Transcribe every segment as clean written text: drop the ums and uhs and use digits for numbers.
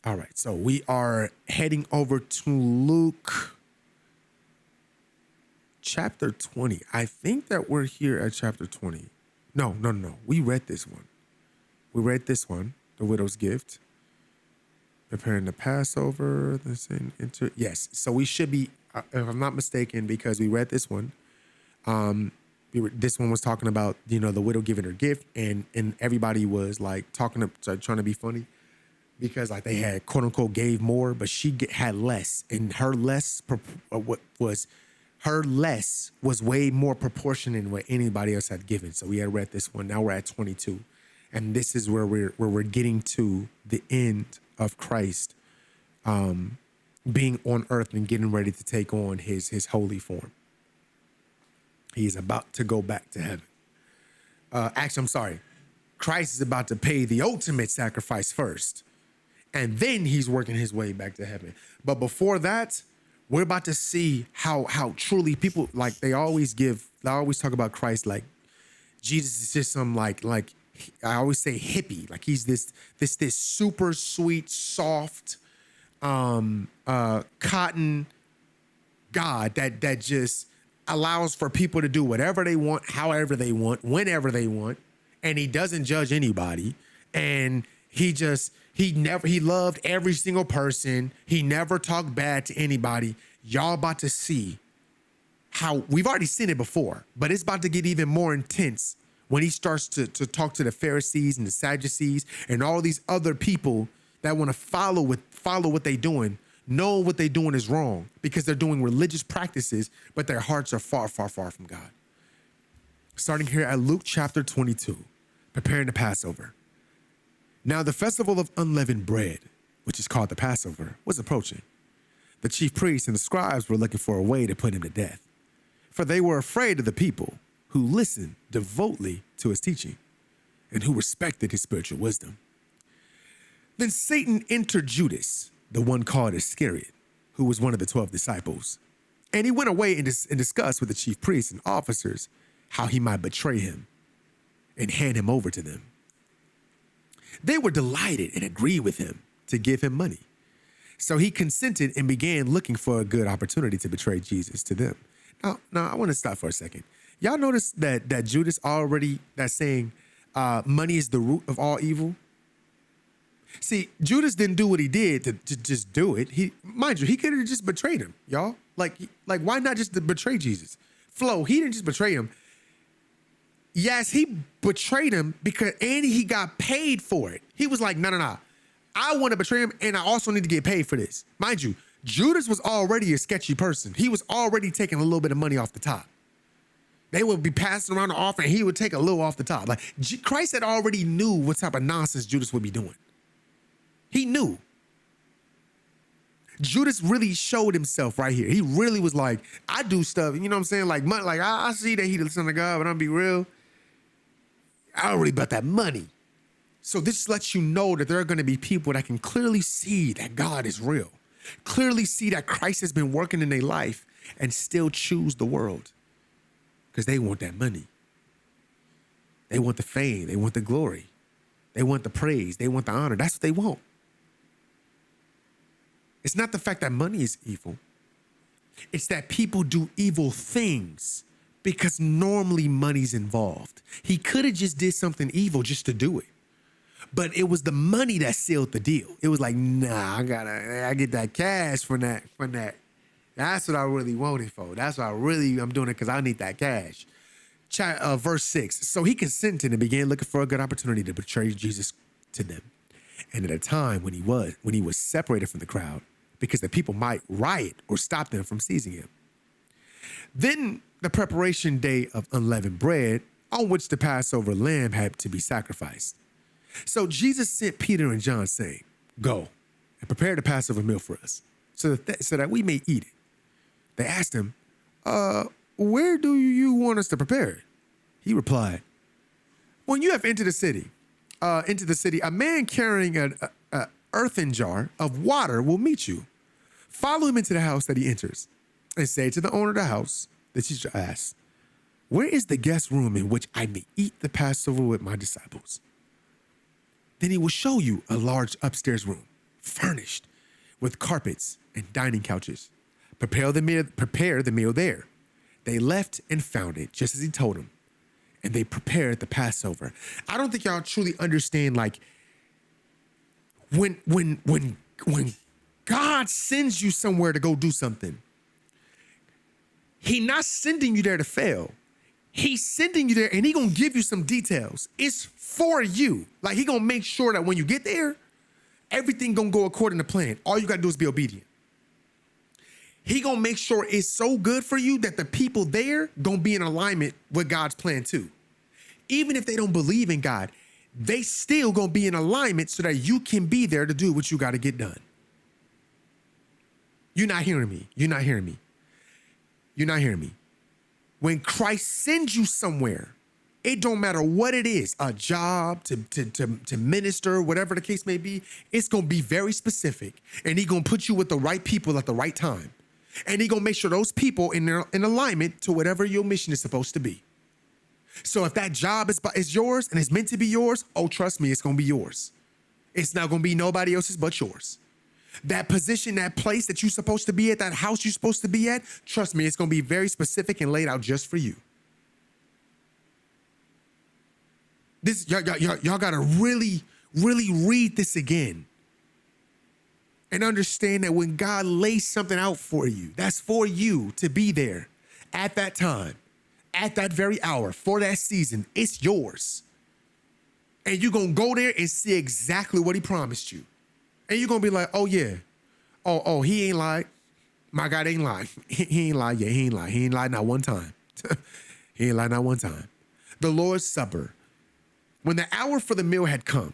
All right, so we are heading over to Luke chapter 20. I think that we're here at chapter 20. No. We read this one. The widow's gift. Preparing the Passover. Yes, so we should be, if I'm not mistaken, because we read this one. This one was talking about, the widow giving her gift, and everybody was like trying to be funny because like they had quote unquote gave more, but she had less, and her less was way more proportionate than what anybody else had given. So we had read this one. Now we're at 22, and this is where we're getting to the end of Christ being on earth and getting ready to take on his holy form. He's about to go back to heaven. Actually, I'm sorry. Christ is about to pay the ultimate sacrifice first, and then he's working his way back to heaven. But before that, we're about to see how truly people, like, they always talk about Christ like Jesus is just some like I always say hippie, like he's this super sweet, soft, cotton God that just allows for people to do whatever they want, however they want, whenever they want, and he doesn't judge anybody. And he loved every single person. He never talked bad to anybody. Y'all about to see how we've already seen it before, but it's about to get even more intense when he starts to talk to the Pharisees and the Sadducees and all these other people that want to follow what they're doing, know what they're doing is wrong because they're doing religious practices, but their hearts are far, far, far from God. Starting here at Luke chapter 22, preparing the Passover. Now the festival of unleavened bread, which is called the Passover, was approaching. The chief priests and the scribes were looking for a way to put him to death, for they were afraid of the people who listened devoutly to his teaching and who respected his spiritual wisdom. Then Satan entered Judas, the one called Iscariot, who was one of the 12 disciples. And he went away and discussed with the chief priests and officers how he might betray him and hand him over to them. They were delighted and agreed with him to give him money. So he consented and began looking for a good opportunity to betray Jesus to them. Now I want to stop for a second. Y'all notice that Judas already, that's saying money is the root of all evil? See, Judas didn't do what he did to just do it. Mind you, he could have just betrayed him, y'all. Like why not just betray Jesus? Flo, he didn't just betray him. Yes, he betrayed him and he got paid for it. He was like, no. I want to betray him, and I also need to get paid for this. Mind you, Judas was already a sketchy person. He was already taking a little bit of money off the top. They would be passing around the offering, and he would take a little off the top. Like Christ had already knew what type of nonsense Judas would be doing. He knew. Judas really showed himself right here. He really was like, I do stuff, you know what I'm saying? Like I see that he the son of God, but I'm be real. I don't really about that money. So this lets you know that there are going to be people that can clearly see that God is real, clearly see that Christ has been working in their life, and still choose the world because they want that money. They want the fame. They want the glory. They want the praise. They want the honor. That's what they want. It's not the fact that money is evil. It's that people do evil things because normally money's involved. He could have just did something evil just to do it. But it was the money that sealed the deal. It was like, nah, I get that cash from that. That's what I really wanted for. That's what I'm doing it because I need that cash. Verse 6. So he consented and began looking for a good opportunity to betray Jesus to them. And at a time when he was separated from the crowd, because the people might riot or stop them from seizing him. Then the preparation day of unleavened bread, on which the Passover lamb had to be sacrificed. So Jesus sent Peter and John saying, go and prepare the Passover meal for us so that we may eat it. They asked him, where do you want us to prepare it? He replied, when you have entered the city, a man carrying an earthen jar of water will meet you. Follow him into the house that he enters and say to the owner of the house, the teacher asks, where is the guest room in which I may eat the Passover with my disciples? Then he will show you a large upstairs room. furnished with carpets and dining couches. Prepare the meal there. They left and found it just as he told them, and they prepared the Passover. I don't think y'all truly understand, like, when God sends you somewhere to go do something, he not sending you there to fail. He's sending you there and he gonna give you some details. It's for you. Like, he gonna make sure that when you get there, everything gonna go according to plan. All you gotta do is be obedient. He gonna make sure it's so good for you that the people there gonna be in alignment with God's plan too. Even if they don't believe in God, they still gonna be in alignment so that you can be there to do what you gotta get done. You're not hearing me. You're not hearing me. You're not hearing me. When Christ sends you somewhere, it don't matter what it is, a job, to minister, whatever the case may be, it's gonna be very specific. And he gonna put you with the right people at the right time. And he gonna make sure those people in alignment to whatever your mission is supposed to be. So if that job is yours and it's meant to be yours, oh, trust me, it's gonna be yours. It's not gonna be nobody else's but yours. That position, that place that you're supposed to be at, that house you're supposed to be at, trust me, it's gonna be very specific and laid out just for you. This y'all gotta really read this again and understand that when God lays something out for you, that's for you to be there at that time, at that very hour, for that season. It's yours. And you're gonna go there and see exactly what he promised you. And you're gonna be like, oh yeah, oh, he ain't lied. My God ain't lied. He ain't lied. Yeah, he ain't lied. He ain't lied not one time. He ain't lied not one time. The Lord's Supper. When the hour for the meal had come,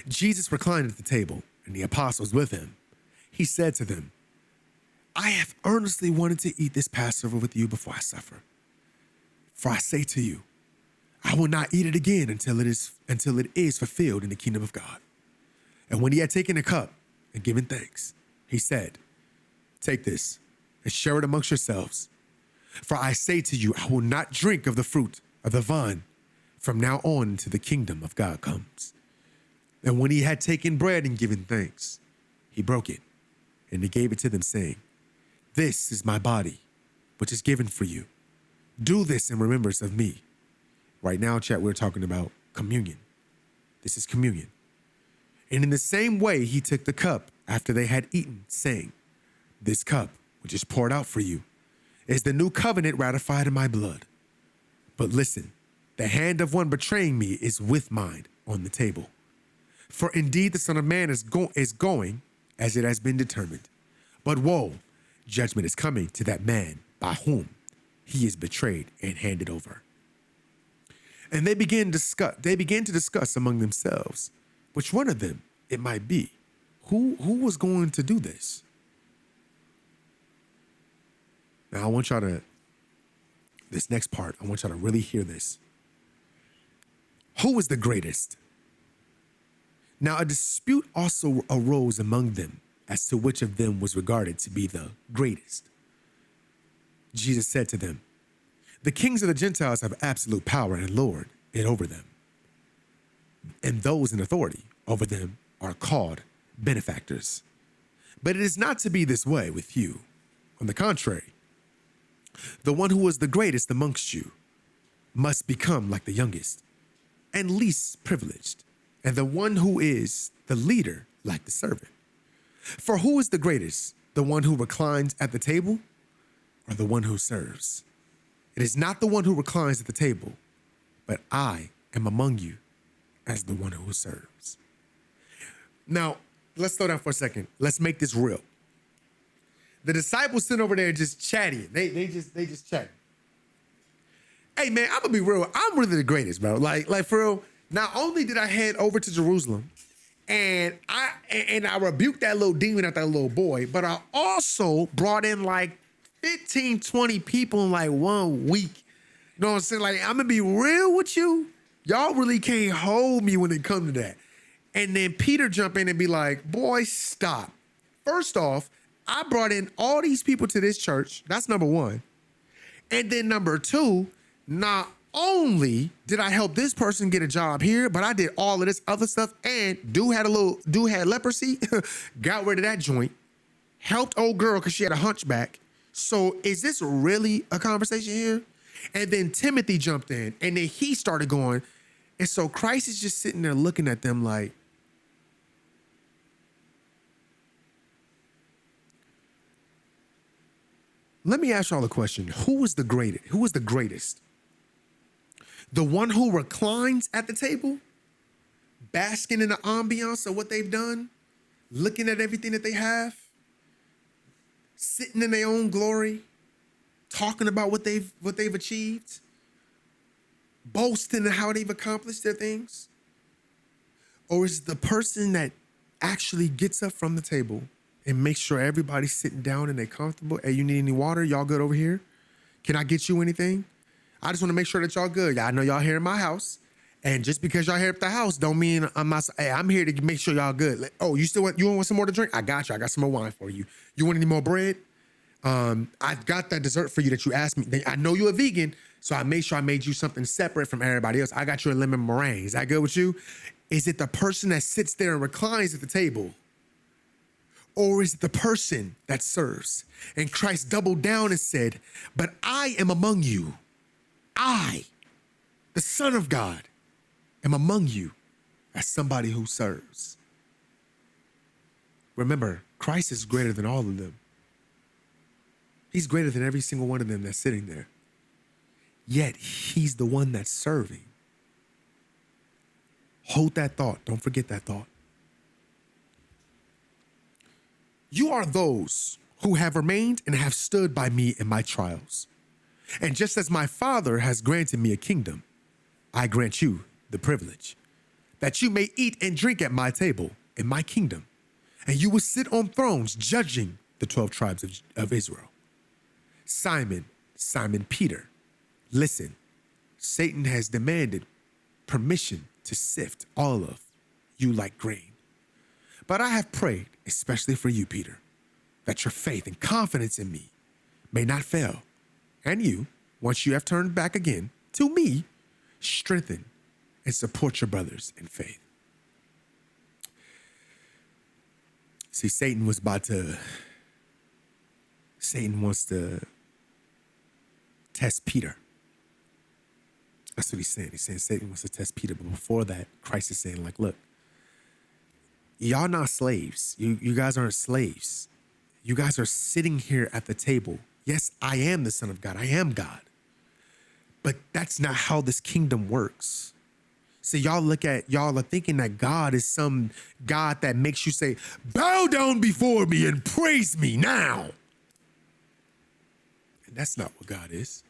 Jesus reclined at the table and the apostles with him. He said to them, I have earnestly wanted to eat this Passover with you before I suffer. For I say to you, I will not eat it again until it is fulfilled in the kingdom of God. And when he had taken a cup and given thanks, he said, take this and share it amongst yourselves. For I say to you, I will not drink of the fruit of the vine from now on until the kingdom of God comes. And when he had taken bread and given thanks, he broke it and he gave it to them, saying, this is my body, which is given for you. Do this in remembrance of me. Right now, chat, we're talking about communion. This is communion. And in the same way, he took the cup after they had eaten, saying, this cup, which is poured out for you, is the new covenant ratified in my blood. But listen, the hand of one betraying me is with mine on the table. For indeed the Son of Man is going as it has been determined. But woe, judgment is coming to that man by whom he is betrayed and handed over. And they began to discuss among themselves which one of them it might be. Who was going to do this? Now I want y'all to, this next part, I want y'all to really hear this. Who was the greatest? Now a dispute also arose among them as to which of them was regarded to be the greatest. Jesus said to them, the kings of the Gentiles have absolute power and lord it over them. And those in authority over them are called benefactors. But it is not to be this way with you. On the contrary, the one who was the greatest amongst you must become like the youngest and least privileged, and the one who is the leader like the servant. For who is the greatest, the one who reclines at the table or the one who serves? It is not the one who reclines at the table, but I am among you as the one who serves. Now, let's slow down for a second. Let's make this real. The disciples sitting over there just chatting. They just chatting. Hey man, I'm gonna be real. I'm really the greatest, bro. Like for real. Not only did I head over to Jerusalem and I rebuked that little demon at that little boy, but I also brought in like 15, 20 people in like 1 week. You know what I'm saying? Like, I'm gonna be real with you. Y'all really can't hold me when it comes to that. And then Peter jump in and be like, boy, stop. First off, I brought in all these people to this church. That's number one. And then number two, now only did I help this person get a job here, but I did all of this other stuff. And dude had leprosy, got rid of that joint, helped old girl because she had a hunchback. So is this really a conversation here? And then Timothy jumped in, and then he started going. And so Christ is just sitting there looking at them like, let me ask y'all a question. Who was the greatest? Who was the greatest? The one who reclines at the table, basking in the ambiance of what they've done, looking at everything that they have, sitting in their own glory, talking about what they've achieved, boasting in how they've accomplished their things? Or is it the person that actually gets up from the table and makes sure everybody's sitting down and they're comfortable? Hey, you need any water? Y'all good over here? Can I get you anything? I just want to make sure that y'all good. I know y'all here in my house. And just because y'all here at the house don't mean I'm not. Hey, I'm here to make sure y'all good. Like, oh, you want some more to drink? I got you. I got some more wine for you. You want any more bread? I've got that dessert for you that you asked me. I know you're a vegan, so I made sure I made you something separate from everybody else. I got you a lemon meringue. Is that good with you? Is it the person that sits there and reclines at the table? Or is it the person that serves? And Christ doubled down and said, but I am among you. I, the Son of God, am among you as somebody who serves. Remember, Christ is greater than all of them. He's greater than every single one of them that's sitting there. Yet he's the one that's serving. Hold that thought. Don't forget that thought. You are those who have remained and have stood by me in my trials. And just as my Father has granted me a kingdom, I grant you the privilege that you may eat and drink at my table in my kingdom, and you will sit on thrones judging the 12 tribes of Israel. Simon, Simon Peter, listen, Satan has demanded permission to sift all of you like grain. But I have prayed, especially for you, Peter, that your faith and confidence in me may not fail. And you, once you have turned back again to me, strengthen and support your brothers in faith. See, Satan wants to test Peter. That's what he's saying. He's saying Satan wants to test Peter. But before that, Christ is saying, like, look, y'all not slaves. You guys aren't slaves. You guys are sitting here at the table. Yes, I am the Son of God. I am God. But that's not how this kingdom works. So y'all are thinking that God is some God that makes you say, bow down before me and praise me now. And that's not what God is.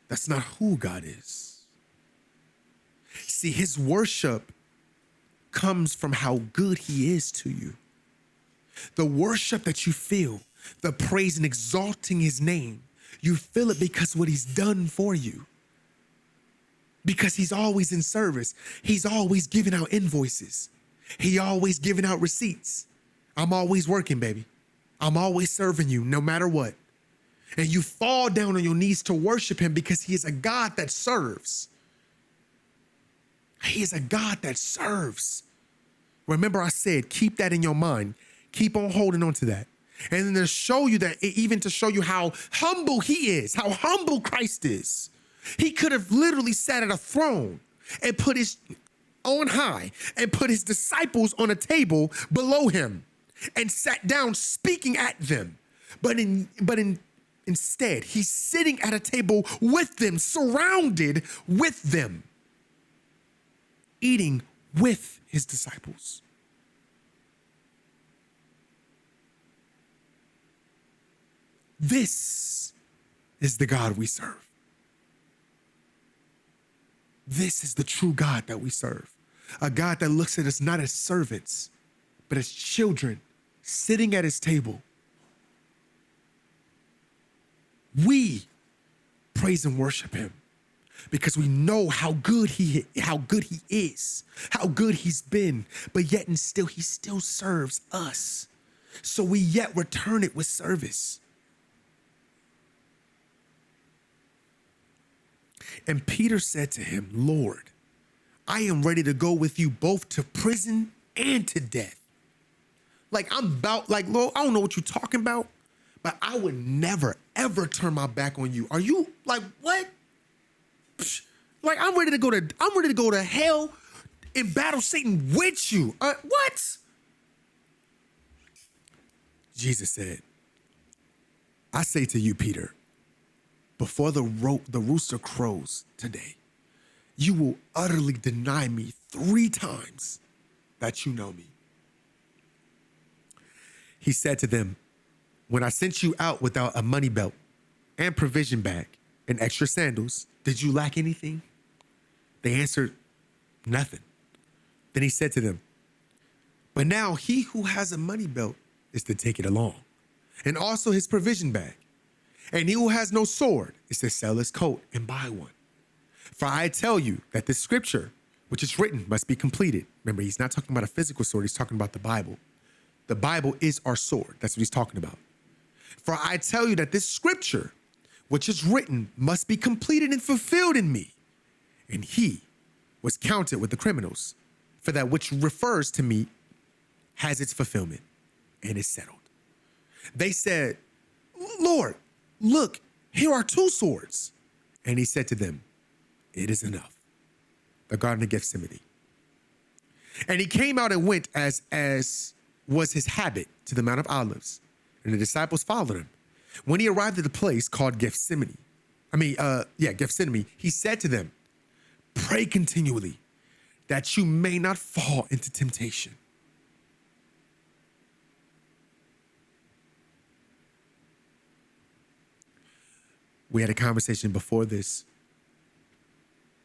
That's not who God is. See, his worship comes from how good he is to you. The worship that you feel, the praise and exalting his name, you feel it because of what he's done for you. Because he's always in service. He's always giving out invoices. He always giving out receipts. I'm always working, baby. I'm always serving you no matter what. And you fall down on your knees to worship him because he is a God that serves. He is a God that serves. Remember I said, keep that in your mind. Keep on holding on to that. And then to show you that, even to show you how humble he is, how humble Christ is. He could have literally sat at a throne and put his on high and put his disciples on a table below him and sat down speaking at them. But instead, he's sitting at a table with them, surrounded with them, eating with his disciples. This is the God we serve. This is the true God that we serve. A God that looks at us not as servants, but as children sitting at his table. We praise and worship him because we know how good he is, how good he's been, but yet and still he still serves us. So we yet return it with service. And Peter said to him, Lord, I am ready to go with you both to prison and to death. Like Lord, I don't know what you're talking about, but I would never, ever turn my back on you. Are you like, what? Psh, like I'm ready to go to hell and battle Satan with you. What? Jesus said, I say to you, Peter, before the rooster crows today, you will utterly deny me 3 times that you know me. He said to them, when I sent you out without a money belt and provision bag and extra sandals, did you lack anything? They answered, nothing. Then he said to them, but now he who has a money belt is to take it along, and also his provision bag. And he who has no sword is to sell his coat and buy one. For I tell you that this scripture, which is written, must be completed. Remember, he's not talking about a physical sword. He's talking about the Bible. The Bible is our sword. That's what he's talking about. For I tell you that this scripture, which is written, must be completed and fulfilled in me. And he was counted with the criminals, for that which refers to me has its fulfillment and is settled. They said, Lord, look, here are 2 swords. And he said to them, it is enough. The Garden of Gethsemane. And he came out and went as was his habit to the Mount of Olives, and the disciples followed him. When he arrived at the place called Gethsemane, he said to them, pray continually that you may not fall into temptation. We had a conversation before this,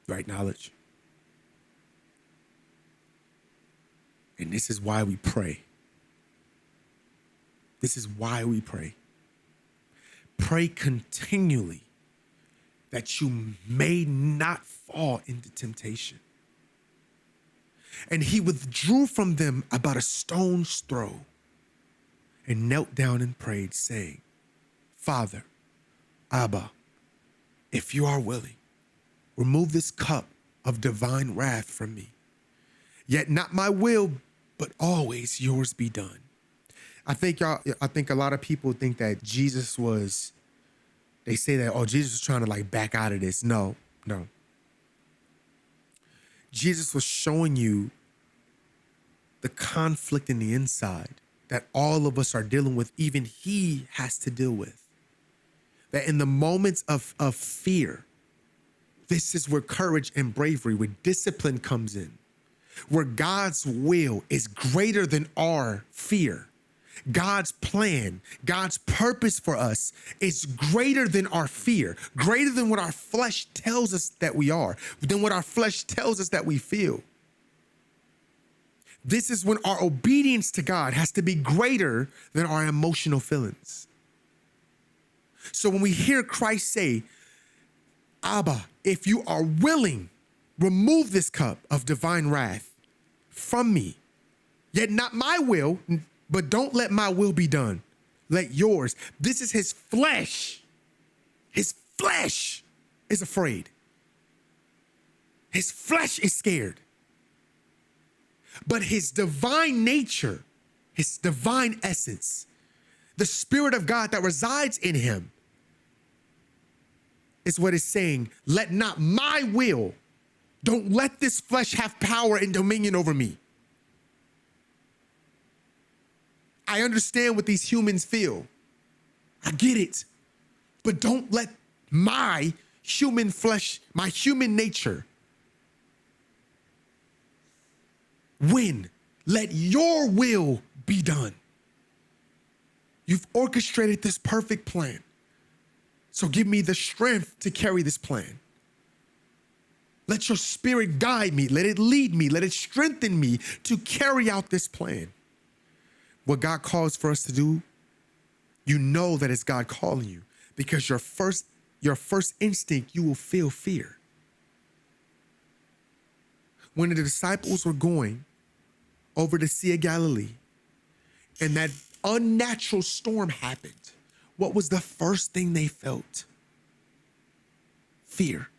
right knowledge. And this is why we pray. This is why we pray. Pray continually that you may not fall into temptation. And he withdrew from them about a stone's throw and knelt down and prayed, saying, Father, Abba, if you are willing, remove this cup of divine wrath from me. Yet not my will, but always yours be done. I think a lot of people think that they say that, Jesus was trying to like back out of this. No. Jesus was showing you the conflict in the inside that all of us are dealing with, even he has to deal with. That in the moments of fear, this is where courage and bravery, where discipline comes in, where God's will is greater than our fear. God's plan, God's purpose for us is greater than our fear, greater than what our flesh tells us that we are, than what our flesh tells us that we feel. This is when our obedience to God has to be greater than our emotional feelings. So when we hear Christ say, Abba, if you are willing, remove this cup of divine wrath from me, yet not my will, but don't let my will be done. Let yours. This is his flesh. His flesh is afraid. His flesh is scared. But his divine nature, his divine essence, the Spirit of God that resides in him is what is saying, let not my will, don't let this flesh have power and dominion over me. I understand what these humans feel. I get it. But don't let my human flesh, my human nature win. Let your will be done. You've orchestrated this perfect plan. So give me the strength to carry this plan. Let your Spirit guide me. Let it lead me. Let it strengthen me to carry out this plan. What God calls for us to do, you know that it's God calling you, because your first instinct, you will feel fear. When the disciples were going over the Sea of Galilee and that unnatural storm happened, what was the first thing they felt? Fear.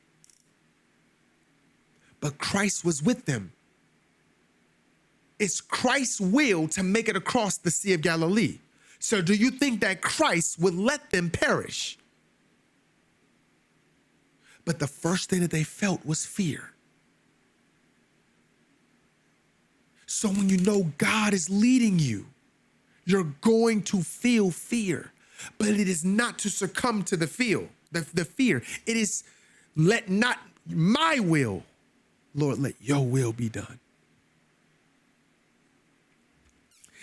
but Christ was with them. It's Christ's will to make it across the Sea of Galilee. So do you think that Christ would let them perish? But the first thing that they felt was fear. So when you know God is leading you, you're going to feel fear, but it is not to succumb to the fear. It is, let not my will, Lord, let your will be done.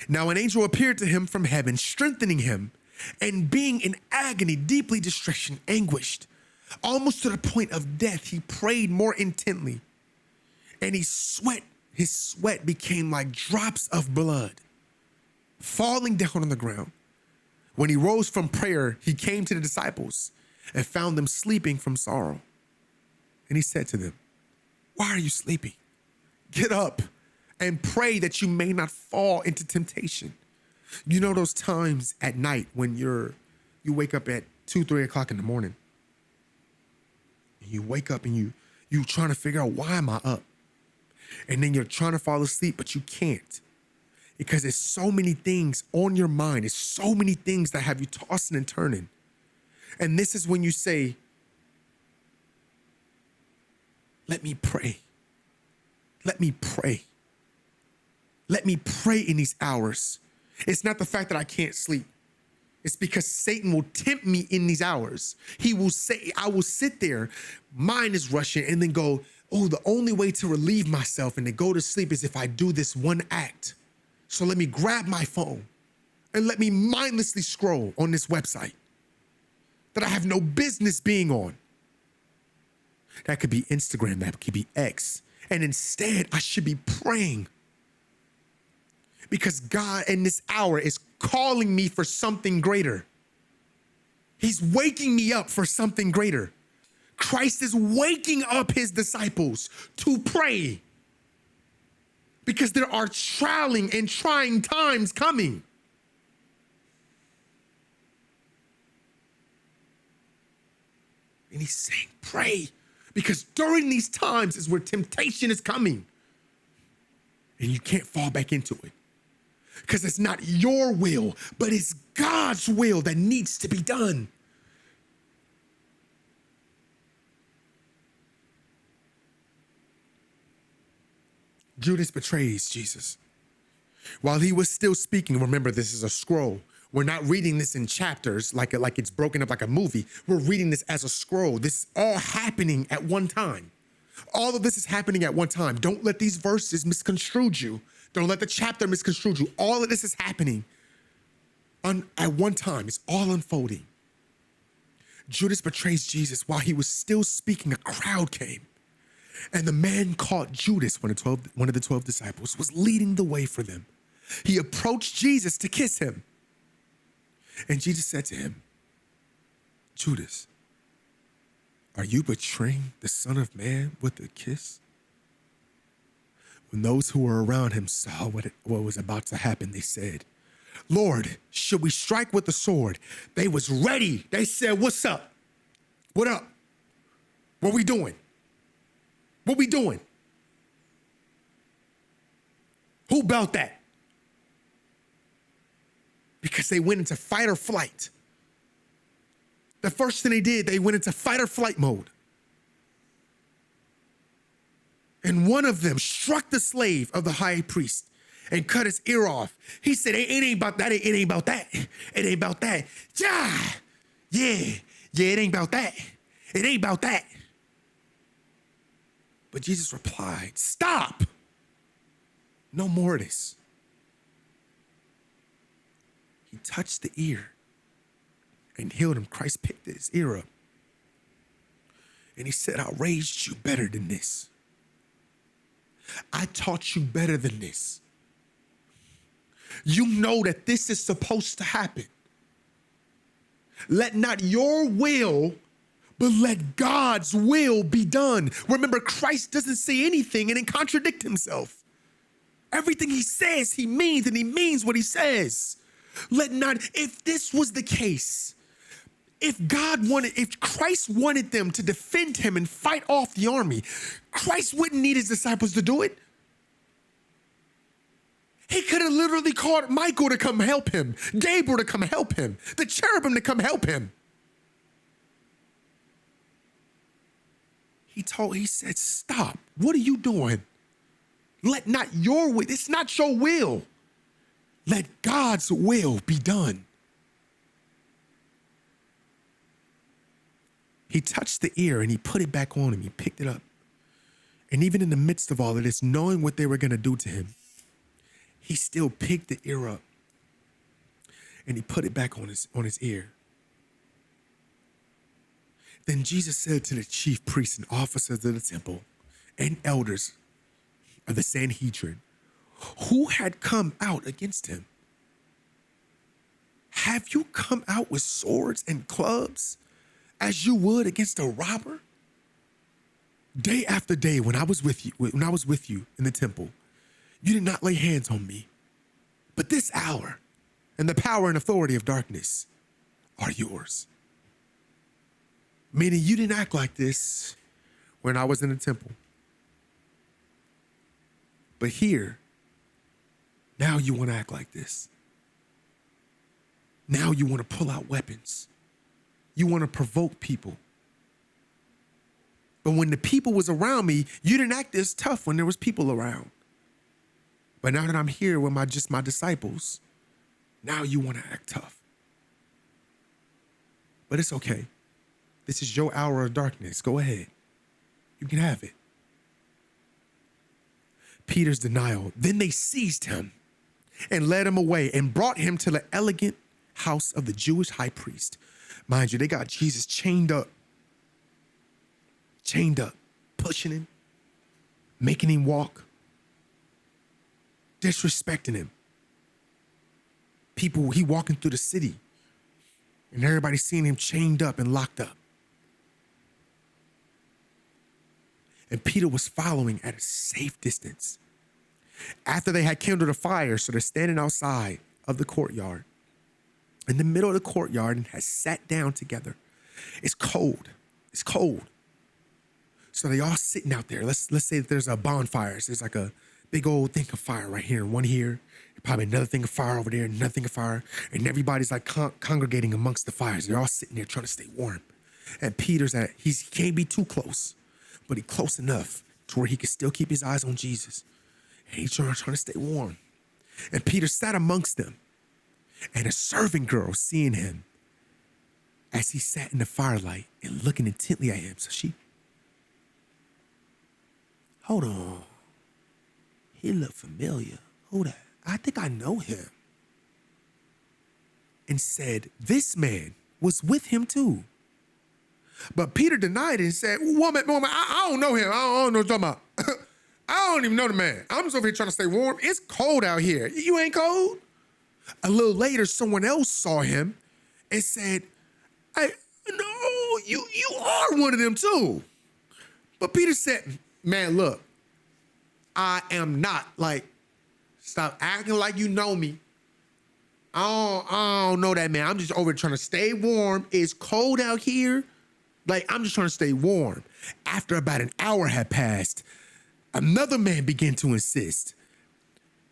Now an angel appeared to him from heaven, strengthening him, and being in agony, deeply distressed and anguished, almost to the point of death, he prayed more intently, and his sweat became like drops of blood falling down on the ground. When he rose from prayer, he came to the disciples and found them sleeping from sorrow. And he said to them, "Why are you sleeping? Get up and pray that you may not fall into temptation." You know those times at night when you wake up at 2-3 o'clock in the morning, and you wake up and you trying to figure out, why am I up? And then you're trying to fall asleep, but you can't, because there's so many things on your mind. There's so many things that have you tossing and turning. And this is when you say, let me pray. Let me pray. Let me pray in these hours. It's not the fact that I can't sleep. It's because Satan will tempt me in these hours. He will say, I will sit there, mind is rushing, and then go, oh, the only way to relieve myself and to go to sleep is if I do this one act. So let me grab my phone and let me mindlessly scroll on this website that I have no business being on. That could be Instagram, that could be X. And instead, I should be praying, because God in this hour is calling me for something greater. He's waking me up for something greater. Christ is waking up his disciples to pray, because there are trialing and trying times coming. And he's saying, pray, because during these times is where temptation is coming. And you can't fall back into it, because it's not your will, but it's God's will that needs to be done. Judas betrays Jesus. While he was still speaking, remember, this is a scroll. We're not reading this in chapters like it's broken up like a movie. We're reading this as a scroll. This is all happening at one time. All of this is happening at one time. Don't let these verses misconstrue you. Don't let the chapter misconstrue you. All of this is happening at one time. It's all unfolding. Judas betrays Jesus. While he was still speaking, a crowd came. And the man called Judas, one of the 12 disciples, was leading the way for them. He approached Jesus to kiss him. And Jesus said to him, "Judas, are you betraying the Son of Man with a kiss?" When those who were around him saw what was about to happen, they said, "Lord, should we strike with the sword?" They was ready. They said, "What's up? What up? What we doing? What we doing? Who about that?" Because they went into fight or flight. The first thing they did, they went into fight or flight mode. And one of them struck the slave of the high priest and cut his ear off. He said, it ain't about that. It ain't about that. It ain't about that. Yeah, it ain't about that. It ain't about that. But Jesus replied, "Stop. No more of this." He touched the ear and healed him. Christ picked his ear up. And he said, "I raised you better than this. I taught you better than this. You know that this is supposed to happen. Let not your will, but let God's will be done." Remember, Christ doesn't say anything and then contradict himself. Everything he says, he means, and he means what he says. If this was the case, If Christ wanted them to defend him and fight off the army, Christ wouldn't need his disciples to do it. He could have literally called Michael to come help him, Gabriel to come help him, the cherubim to come help him. He said, stop. What are you doing? Let not your will, it's not your will. Let God's will be done. He touched the ear and he put it back on him. He picked it up. And even in the midst of all of this, knowing what they were going to do to him, he still picked the ear up and he put it back on his ear. Then Jesus said to the chief priests and officers of the temple and elders of the Sanhedrin, who had come out against him, have you come out with swords and clubs as you would against a robber? Day after day, when I was with you in the temple, you did not lay hands on me. But this hour and the power and authority of darkness are yours. Meaning you didn't act like this when I was in the temple. But here, now you want to act like this. Now you want to pull out weapons. You want to provoke people. But when the people was around me, you didn't act this tough when there was people around. But now that I'm here with my disciples, now you want to act tough. But it's okay. This is your hour of darkness. Go ahead. You can have it. Peter's denial. Then they seized him and led him away and brought him to the elegant house of the Jewish high priest. Mind you, they got Jesus chained up, pushing him, making him walk, disrespecting him. People, he walking through the city and everybody seeing him chained up and locked up. And Peter was following at a safe distance. After they had kindled a fire, so they're standing outside of the courtyard, in the middle of the courtyard, and has sat down together. It's cold. It's cold. So they all sitting out there. Let's say that there's a bonfire. So there's like a big old thing of fire right here, and one here, probably another thing of fire over there, another thing of fire, and everybody's like congregating amongst the fires. They're all sitting there trying to stay warm. And Peter's he can't be too close, but he's close enough to where he can still keep his eyes on Jesus. And he's trying to stay warm. And Peter sat amongst them. And a servant girl, seeing him as he sat in the firelight and looking intently at him. So she, hold on. He looked familiar. Hold on. I think I know him. And said, this man was with him too. But Peter denied it and said, woman, I don't know him. I don't know what you're talking about. I don't even know the man. I'm just over here trying to stay warm. It's cold out here. You ain't cold? A little later, someone else saw him and said, hey, no, you are one of them too. But Peter said, man, look, I am not. Like, stop acting like you know me. I don't know that man. I'm just over here trying to stay warm. It's cold out here. Like, I'm just trying to stay warm. After about an hour had passed, another man began to insist.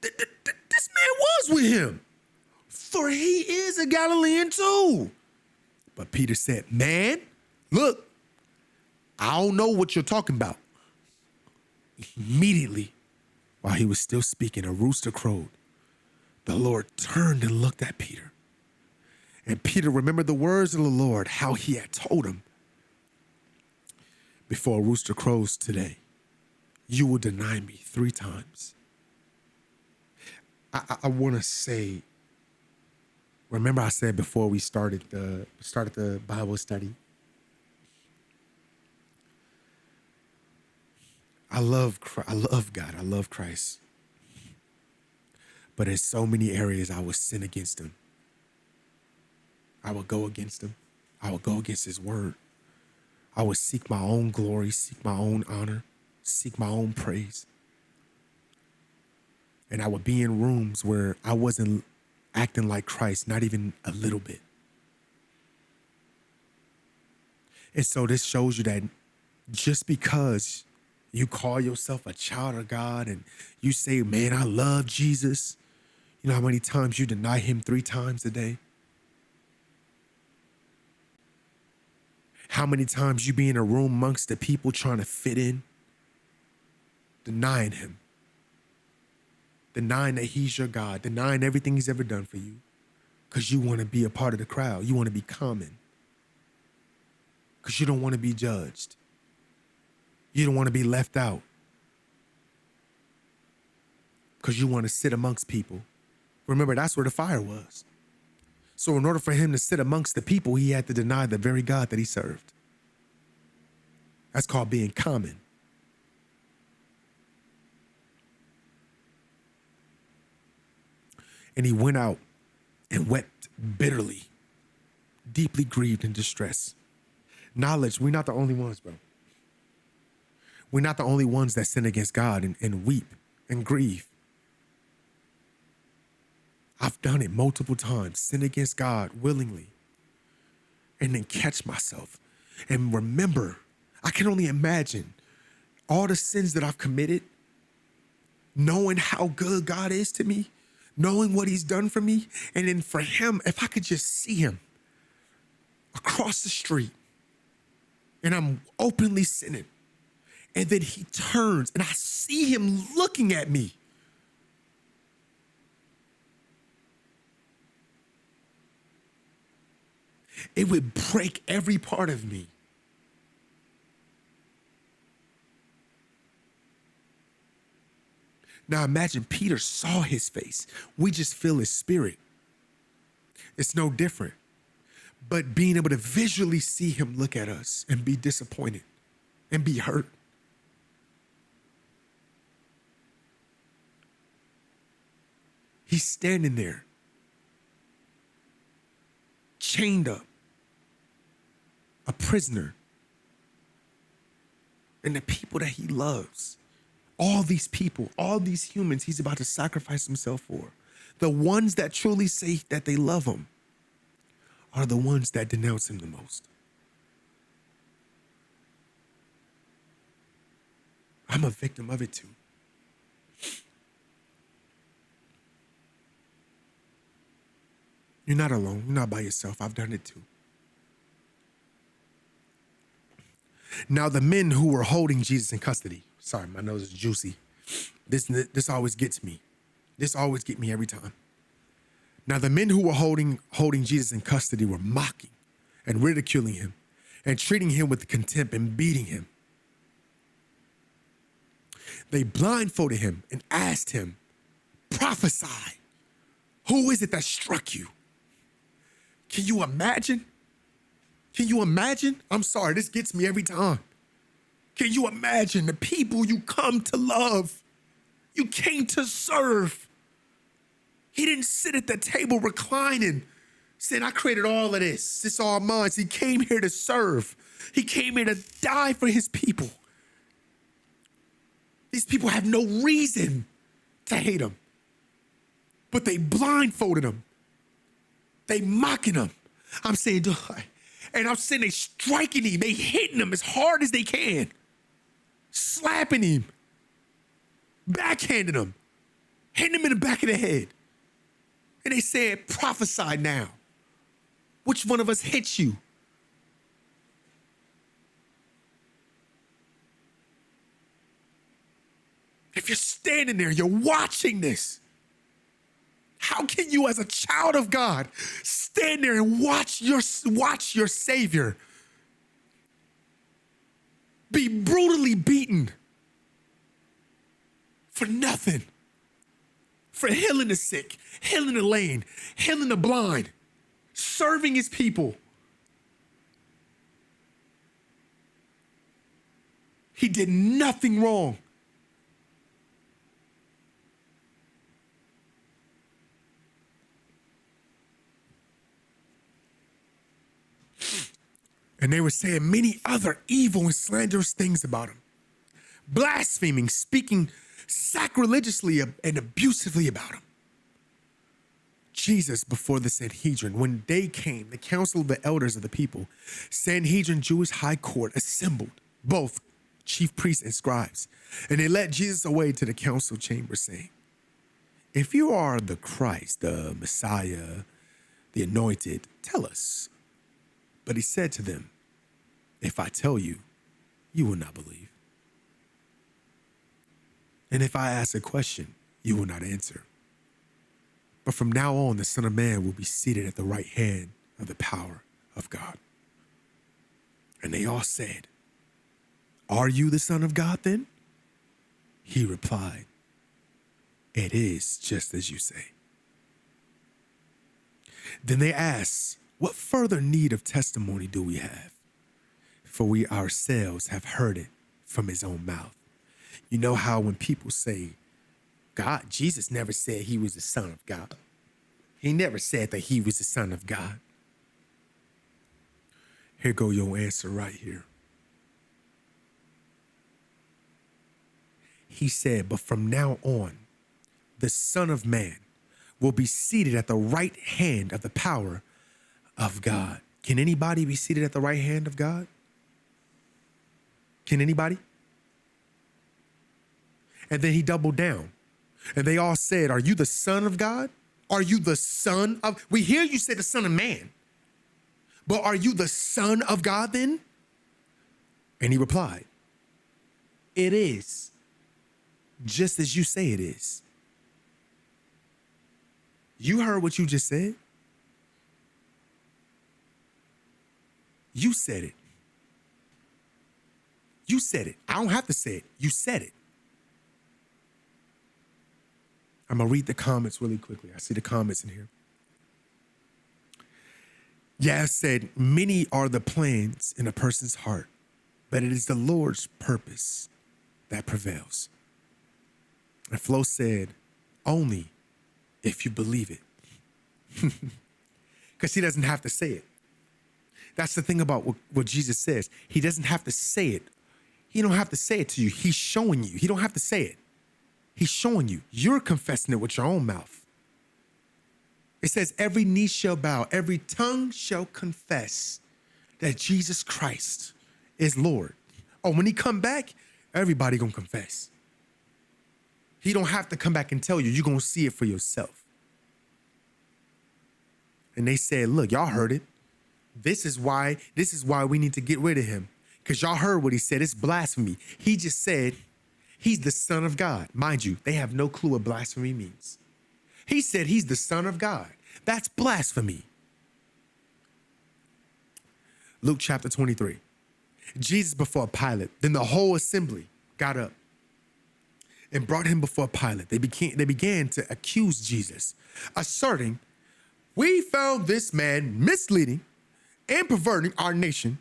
This man was with him, for he is a Galilean too. But Peter said, man, look, I don't know what you're talking about. Immediately, while he was still speaking, a rooster crowed. The Lord turned and looked at Peter. And Peter remembered the words of the Lord, how he had told him, before a rooster crows today, you will deny me 3 times. I want to say, remember I said before we started the Bible study, I love God. I love Christ. But in so many areas, I would sin against him. I would go against him. I would go against his word. I would seek my own glory, seek my own honor, seek my own praise. And I would be in rooms where I wasn't acting like Christ, not even a little bit. And so this shows you that just because you call yourself a child of God and you say, man, I love Jesus, you know how many times you deny him 3 times a day? How many times you be in a room amongst the people trying to fit in, denying him, denying that he's your God, denying everything he's ever done for you because you want to be a part of the crowd. You want to be common because you don't want to be judged. You don't want to be left out because you want to sit amongst people. Remember, that's where the fire was. So in order for him to sit amongst the people, he had to deny the very God that he served. That's called being common. And he went out and wept bitterly, deeply grieved and distressed. Knowledge, we're not the only ones, bro. We're not the only ones that sin against God and weep and grieve. I've done it multiple times, sin against God willingly, and then catch myself and remember. I can only imagine all the sins that I've committed, knowing how good God is to me, knowing what he's done for me, and then for him, if I could just see him across the street and I'm openly sinning, and then he turns and I see him looking at me. It would break every part of me. Now imagine Peter saw his face. We just feel his spirit. It's no different. But being able to visually see him look at us and be disappointed and be hurt. He's standing there, chained up, a prisoner. And the people that he loves, all these people, all these humans he's about to sacrifice himself for, the ones that truly say that they love him are the ones that denounce him the most. I'm a victim of it too. You're not alone. You're not by yourself. I've done it too. Now, the men who were holding Jesus in custody. Sorry, my nose is juicy. This always gets me. This always gets me every time. Now, the men who were holding Jesus in custody were mocking and ridiculing him and treating him with contempt and beating him. They blindfolded him and asked him, prophesy. Who is it that struck you? Can you imagine? Can you imagine? I'm sorry, this gets me every time. Can you imagine the people you come to love? You came to serve. He didn't sit at the table reclining, saying, I created all of this. It's all mine. He came here to serve. He came here to die for his people. These people have no reason to hate him, but they blindfolded him. They mocking him. I'm saying, and I'm saying they striking him. They hitting him as hard as they can. Slapping him. Backhanding him. Hitting him in the back of the head. And they said, prophesy now. Which one of us hit you? If you're standing there, you're watching this. How can you, as a child of God, stand there and watch your Savior be brutally beaten for nothing? For healing the sick, healing the lame, healing the blind, serving his people. He did nothing wrong. And they were saying many other evil and slanderous things about him, blaspheming, speaking sacrilegiously and abusively about him. Jesus before the Sanhedrin. When day came, the council of the elders of the people, Sanhedrin, Jewish high court, assembled, both chief priests and scribes. And they led Jesus away to the council chamber, saying, if you are the Christ, the Messiah, the anointed, tell us. But he said to them, if I tell you, you will not believe. And if I ask a question, you will not answer. But from now on, the Son of Man will be seated at the right hand of the power of God. And they all said, are you the Son of God then? He replied, it is just as you say. Then they asked, what further need of testimony do we have? For we ourselves have heard it from his own mouth. You know how when people say, Jesus never said he was the Son of God. He never said that he was the Son of God. Here go your answer right here. He said, but from now on, the Son of Man will be seated at the right hand of the power of God. Can anybody be seated at the right hand of God? Can anybody? And then he doubled down. And they all said, are you the Son of God? Are you the Son of... We hear you say the Son of Man. But are you the Son of God then? And he replied, it is just as you say it is. You heard what you just said? You said it. You said it. I don't have to say it. You said it. I'm going to read the comments really quickly. I see the comments in here. Yaz said, many are the plans in a person's heart, but it is the Lord's purpose that prevails. And Flo said, only if you believe it. Because he doesn't have to say it. That's the thing about what Jesus says. He doesn't have to say it. He don't have to say it to you. He's showing you. He don't have to say it. He's showing you. You're confessing it with your own mouth. It says every knee shall bow, every tongue shall confess that Jesus Christ is Lord. Oh, when he come back, everybody gonna confess. He don't have to come back and tell you. You're gonna see it for yourself. And they said, look, y'all heard it. This is why we need to get rid of him. Because y'all heard what he said. It's blasphemy. He just said he's the Son of God. Mind you, they have no clue what blasphemy means. He said he's the Son of God. That's blasphemy. Luke chapter 23. Jesus before Pilate. Then the whole assembly got up and brought him before Pilate. They began to accuse Jesus, asserting, we found this man misleading and perverting our nation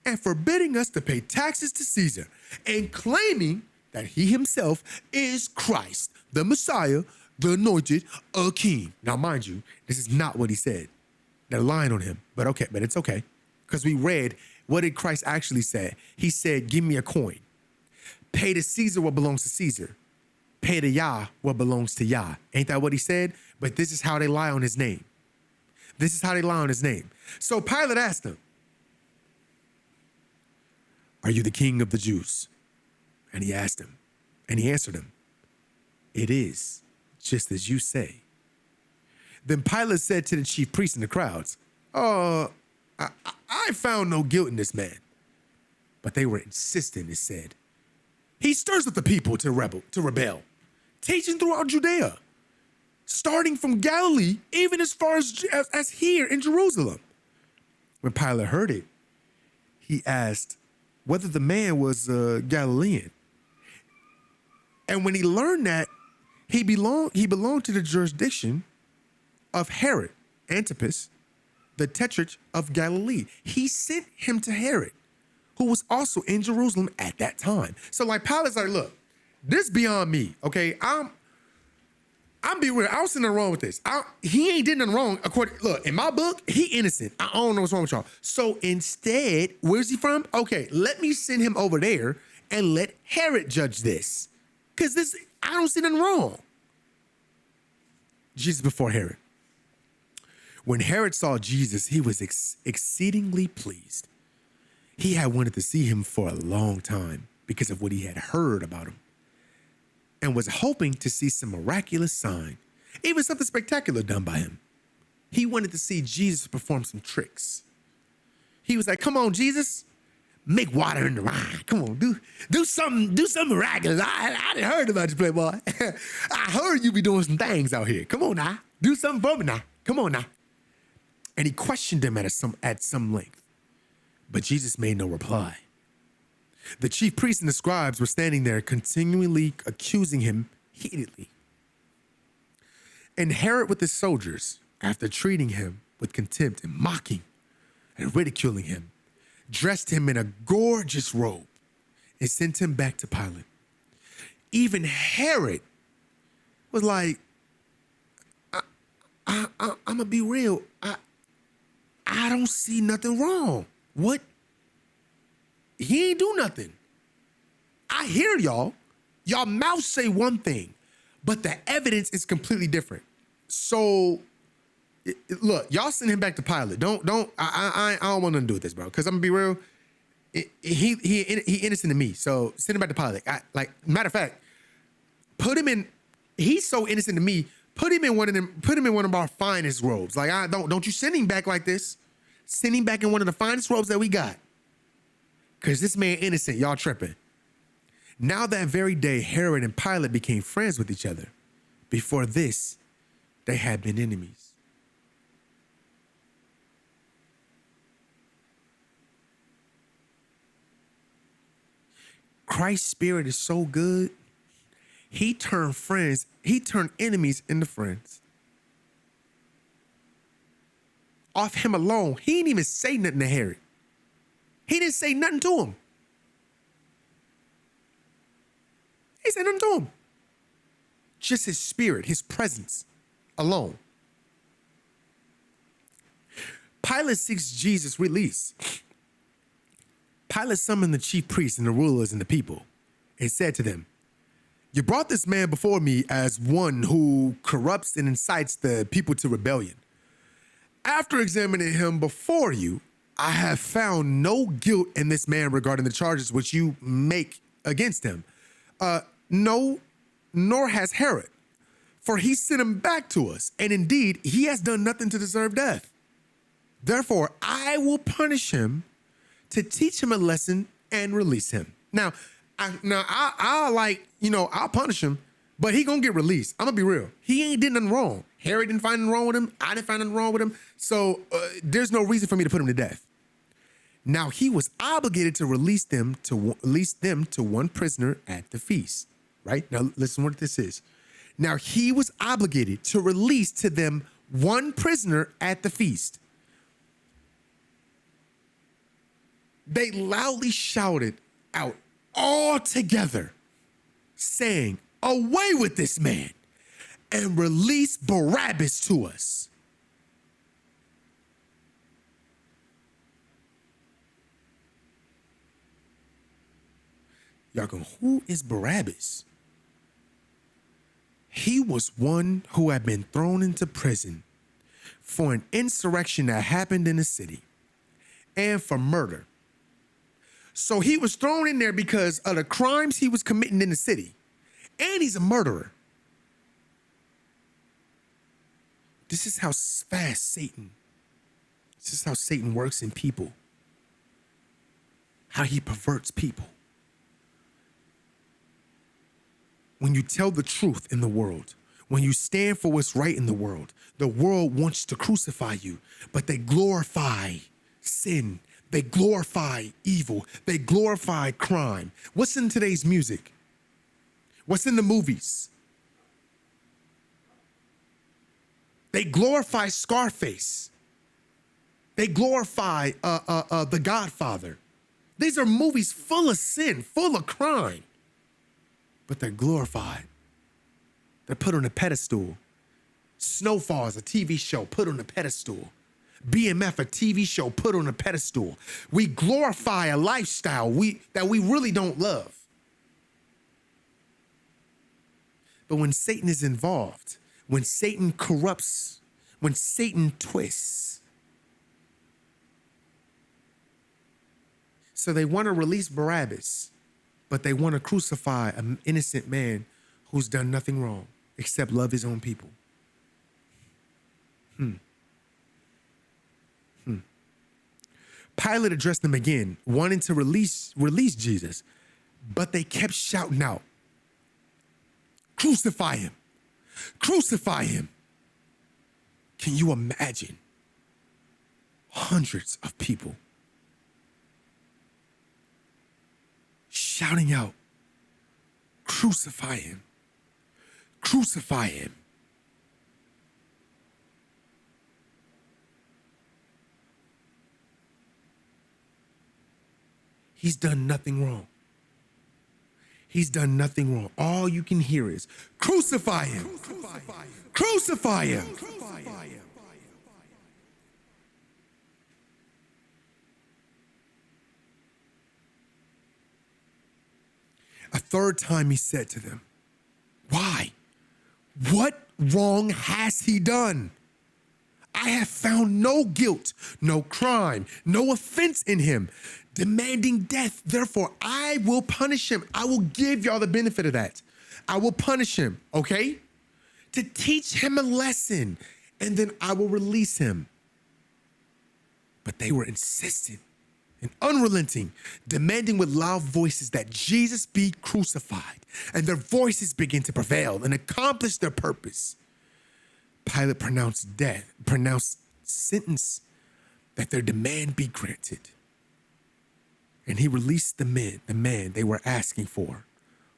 and forbidding us to pay taxes to Caesar and claiming that he himself is Christ, the Messiah, the anointed, a king. Now, mind you, this is not what he said. They're lying on him, but it's okay. Because we read, what did Christ actually say? He said, give me a coin. Pay to Caesar what belongs to Caesar. Pay to Yah what belongs to Yah. Ain't that what he said? But this is how they lie on his name. This is how they lie on his name. So Pilate asked him, are you the king of the Jews? And he asked him, and he answered him, it is just as you say. Then Pilate said to the chief priests and the crowds, I found no guilt in this man. But they were insistent and said, he stirs up the people to rebel, teaching throughout Judea, starting from Galilee, even as far as here in Jerusalem. When Pilate heard it, he asked whether the man was Galilean. And when he learned that he belonged to the jurisdiction of Herod Antipas, the tetrarch of Galilee, he sent him to Herod, who was also in Jerusalem at that time. So like Pilate's like, look, this beyond me, okay? I'm be real. I was in the wrong with this. He ain't did nothing wrong. Look, in my book, he innocent. I don't know what's wrong with y'all. So instead, where's he from? Okay, let me send him over there and let Herod judge this. Because I don't see nothing wrong. Jesus before Herod. When Herod saw Jesus, he was exceedingly pleased. He had wanted to see him for a long time because of what he had heard about him and was hoping to see some miraculous sign, even something spectacular done by him. He wanted to see Jesus perform some tricks. He was like, come on, Jesus, make water in the wine. Come on, do something miraculous. I done heard about you, playboy. I heard you be doing some things out here. Come on now, do something for me now. Come on now. And he questioned him at some length, but Jesus made no reply. The chief priests and the scribes were standing there continually accusing him heatedly. And Herod with his soldiers, after treating him with contempt and mocking and ridiculing him, dressed him in a gorgeous robe and sent him back to Pilate. Even Herod was like, I'm gonna be real. I don't see nothing wrong. What? He ain't do nothing. I hear y'all. Y'all mouths say one thing, but the evidence is completely different. So, look, y'all send him back to Pilate. I don't want nothing to do with this, bro. Because I'm gonna be real. He innocent to me. So send him back to Pilate. Matter of fact, put him in. He's so innocent to me. Put him in one of them. Put him in one of our finest robes. Like, don't you send him back like this. Send him back in one of the finest robes that we got. Because this man innocent, y'all tripping. Now that very day, Herod and Pilate became friends with each other. Before this, they had been enemies. Christ's spirit is so good. He turned enemies into friends. Off him alone, he didn't even say nothing to Herod. He didn't say nothing to him. He said nothing to him. Just his spirit, his presence alone. Pilate seeks Jesus' release. Pilate summoned the chief priests and the rulers and the people and said to them, you brought this man before me as one who corrupts and incites the people to rebellion. After examining him before you, I have found no guilt in this man regarding the charges which you make against him. No, nor has Herod, for he sent him back to us, and indeed he has done nothing to deserve death. Therefore, I will punish him to teach him a lesson and release him. Now, I'll punish him, but he gonna get released. I'm gonna be real. He ain't did nothing wrong. Herod didn't find nothing wrong with him. I didn't find nothing wrong with him. So there's no reason for me to put him to death. Now he was obligated to release them to one prisoner at the feast. Right? Now listen what this is. Now he was obligated to release to them one prisoner at the feast. They loudly shouted out all together, saying, away with this man and release Barabbas to us. Y'all go, who is Barabbas? He was one who had been thrown into prison for an insurrection that happened in the city and for murder. So he was thrown in there because of the crimes he was committing in the city. And he's a murderer. This is how fast Satan works in people. How he perverts people. When you tell the truth in the world, when you stand for what's right in the world wants to crucify you, but they glorify sin. They glorify evil. They glorify crime. What's in today's music? What's in the movies? They glorify Scarface. They glorify The Godfather. These are movies full of sin, full of crime, but they're glorified. They're put on a pedestal. Snowfall is a TV show put on a pedestal. BMF, a TV show put on a pedestal. We glorify a lifestyle that we really don't love. But when Satan is involved, when Satan corrupts when Satan twists. So they want to release Barabbas, but they want to crucify an innocent man who's done nothing wrong except love his own people. Pilate addressed them again, wanting to release Jesus, but they kept shouting out, "Crucify him! Crucify him!" Can you imagine? Hundreds of people shouting out, "Crucify him! Crucify him!" He's done nothing wrong. He's done nothing wrong. All you can hear is, "Crucify him! Crucify him!" A third time he said to them, "Why? What wrong has he done? I have found no guilt, no crime, no offense in him, demanding death. Therefore, I will punish him." I will give y'all the benefit of that. I will punish him, okay? To teach him a lesson, and then I will release him. But they were insistent and unrelenting, demanding with loud voices that Jesus be crucified. And their voices began to prevail and accomplish their purpose. Pilate pronounced sentence that their demand be granted. And he released the man they were asking for,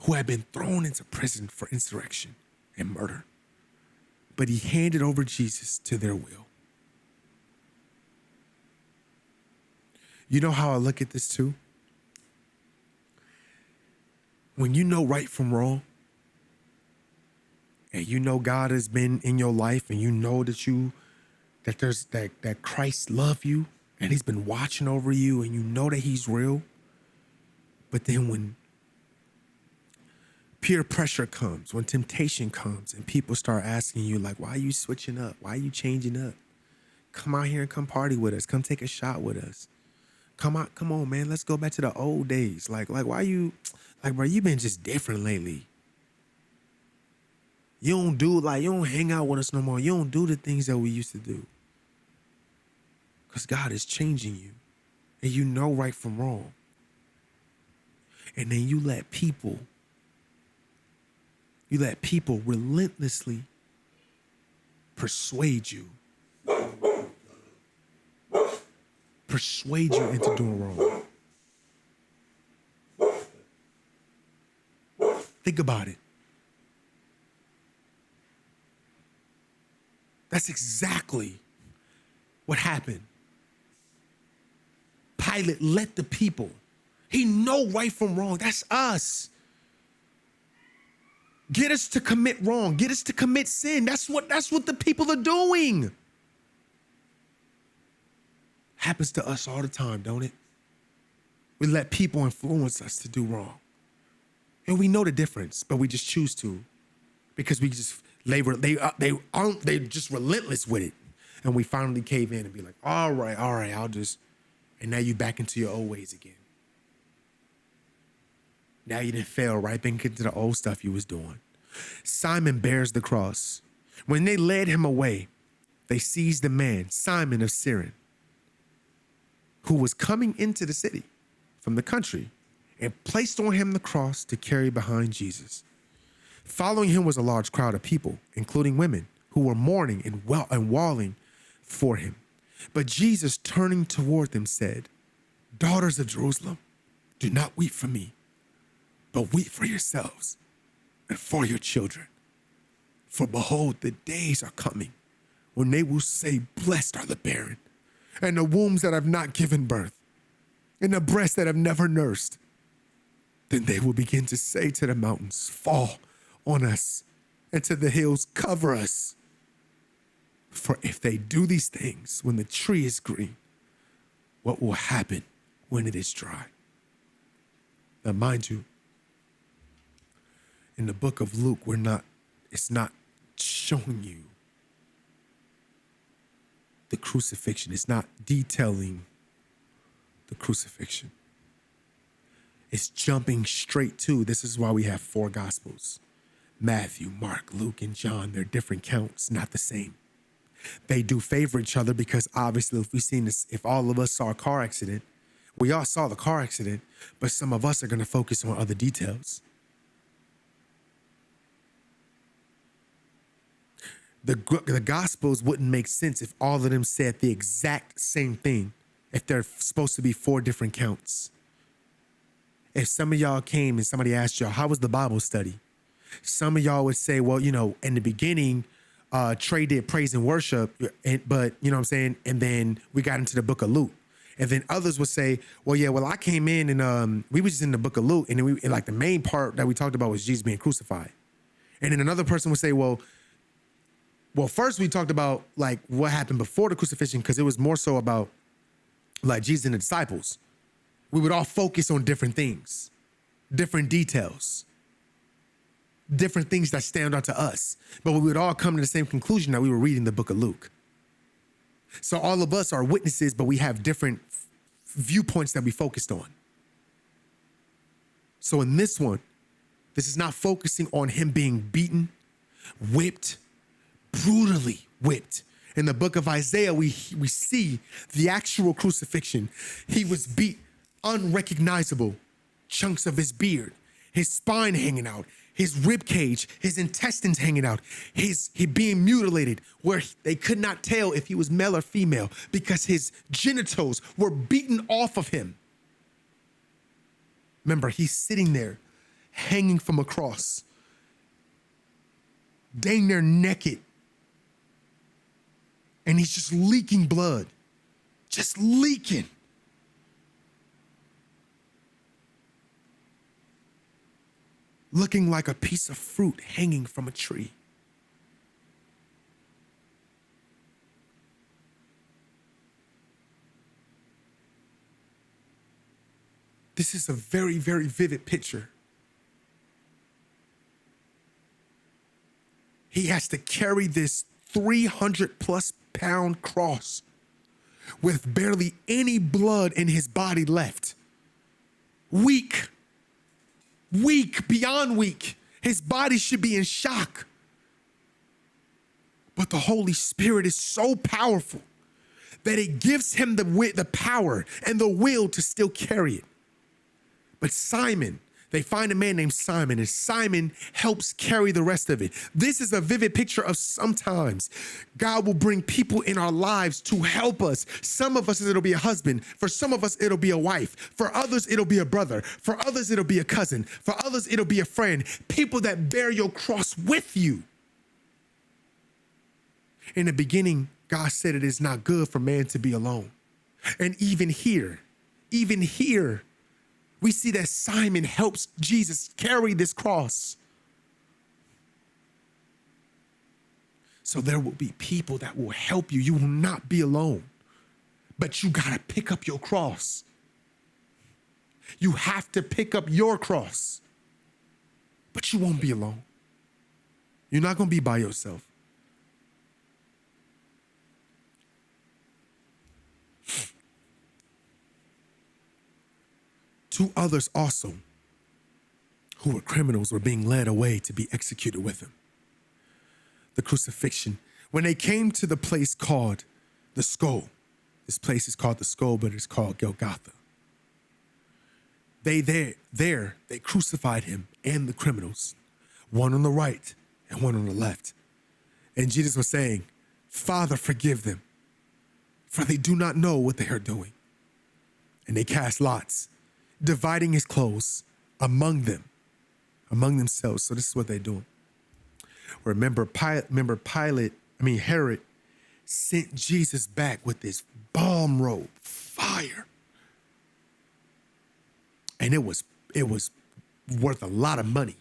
who had been thrown into prison for insurrection and murder. But he handed over Jesus to their will. You know how I look at this too? When you know right from wrong, and you know God has been in your life, and you know that Christ loves you, and he's been watching over you, and you know that he's real. But then when peer pressure comes, when temptation comes, and people start asking you, like, "Why are you switching up? Why are you changing up? Come out here and come party with us. Come take a shot with us. Come on, man. Let's go back to the old days. Like, why you, like, bro, you been just different lately. You don't hang out with us no more. You don't do the things that we used to do." Because God is changing you, and you know right from wrong. And then you let people relentlessly persuade you into doing wrong. Think about it. That's exactly what happened. Pilate let the people, he know right from wrong. That's us. Get us to commit wrong. Get us to commit sin. That's what the people are doing. Happens to us all the time, don't it? We let people influence us to do wrong. And we know the difference, but we just choose to, because we just they're just relentless with it. And we finally cave in and be like, all right, and now you back into your old ways again. Now you didn't fail right back into the old stuff you was doing. Simon bears the cross. When they led him away, they seized the man, Simon of Cyrene, who was coming into the city from the country, and placed on him the cross to carry behind Jesus. Following him was a large crowd of people, including women, who were mourning and wailing for him. But Jesus, turning toward them, said, "Daughters of Jerusalem, do not weep for me, but weep for yourselves and for your children. For behold, the days are coming when they will say, 'Blessed are the barren, and the wombs that have not given birth, and the breasts that have never nursed.' Then they will begin to say to the mountains, 'Fall on us,' and to the hills, 'Cover us.' For if they do these things when the tree is green, what will happen when it is dry?" Now, mind you, in the book of Luke, it's not showing you the crucifixion. It's not detailing the crucifixion. It's jumping straight to, this is why we have 4 gospels. Matthew, Mark, Luke, and John. They're different counts, not the same. They do favor each other because obviously if we seen this, if all of us saw a car accident, we all saw the car accident, but some of us are going to focus on other details. The gospels wouldn't make sense if all of them said the exact same thing, if they're supposed to be 4 different counts. If some of y'all came and somebody asked y'all, how was the Bible study? Some of y'all would say, well, in the beginning, Trey did praise and worship, but you know what I'm saying? And then we got into the book of Luke. And then others would say, well, I came in and we were just in the book of Luke. And then the main part that we talked about was Jesus being crucified. And then another person would say, well, first we talked about like what happened before the crucifixion, because it was more so about like Jesus and the disciples. We would all focus on different things, different details, different things that stand out to us. But we would all come to the same conclusion that we were reading the book of Luke. So all of us are witnesses, but we have different viewpoints that we focused on. So in this one, this is not focusing on him being beaten, whipped, brutally whipped. In the book of Isaiah, we see the actual crucifixion. He was beat, unrecognizable, chunks of his beard, his spine hanging out, his rib cage, his intestines hanging out, he being mutilated where they could not tell if he was male or female because his genitals were beaten off of him. Remember, he's sitting there hanging from a cross, dang near naked, and he's just leaking blood, just leaking. Looking like a piece of fruit hanging from a tree. This is a very, very vivid picture. He has to carry this 300+ pound cross with barely any blood in his body left. Weak, beyond weak. His body should be in shock. But the Holy Spirit is so powerful that it gives him the power and the will to still carry it. But Simon, they find a man named Simon, and Simon helps carry the rest of it. This is a vivid picture of sometimes God will bring people in our lives to help us. Some of us, it'll be a husband. For some of us, it'll be a wife. For others, it'll be a brother. For others, it'll be a cousin. For others, it'll be a friend. People that bear your cross with you. In the beginning, God said it is not good for man to be alone. And even here, we see that Simon helps Jesus carry this cross. So there will be people that will help you. You will not be alone. But you got to pick up your cross. You have to pick up your cross. But you won't be alone. You're not going to be by yourself. Two others also, who were criminals, were being led away to be executed with him. The crucifixion. When they came to the place called the Skull, this place is called the Skull, but it's called Golgotha. They crucified him and the criminals, one on the right and one on the left. And Jesus was saying, Father, forgive them, for they do not know what they are doing. And they cast lots, dividing his clothes among themselves. So this is what they're doing. Remember, Herod sent Jesus back with this balm robe, fire. And it was worth a lot of money.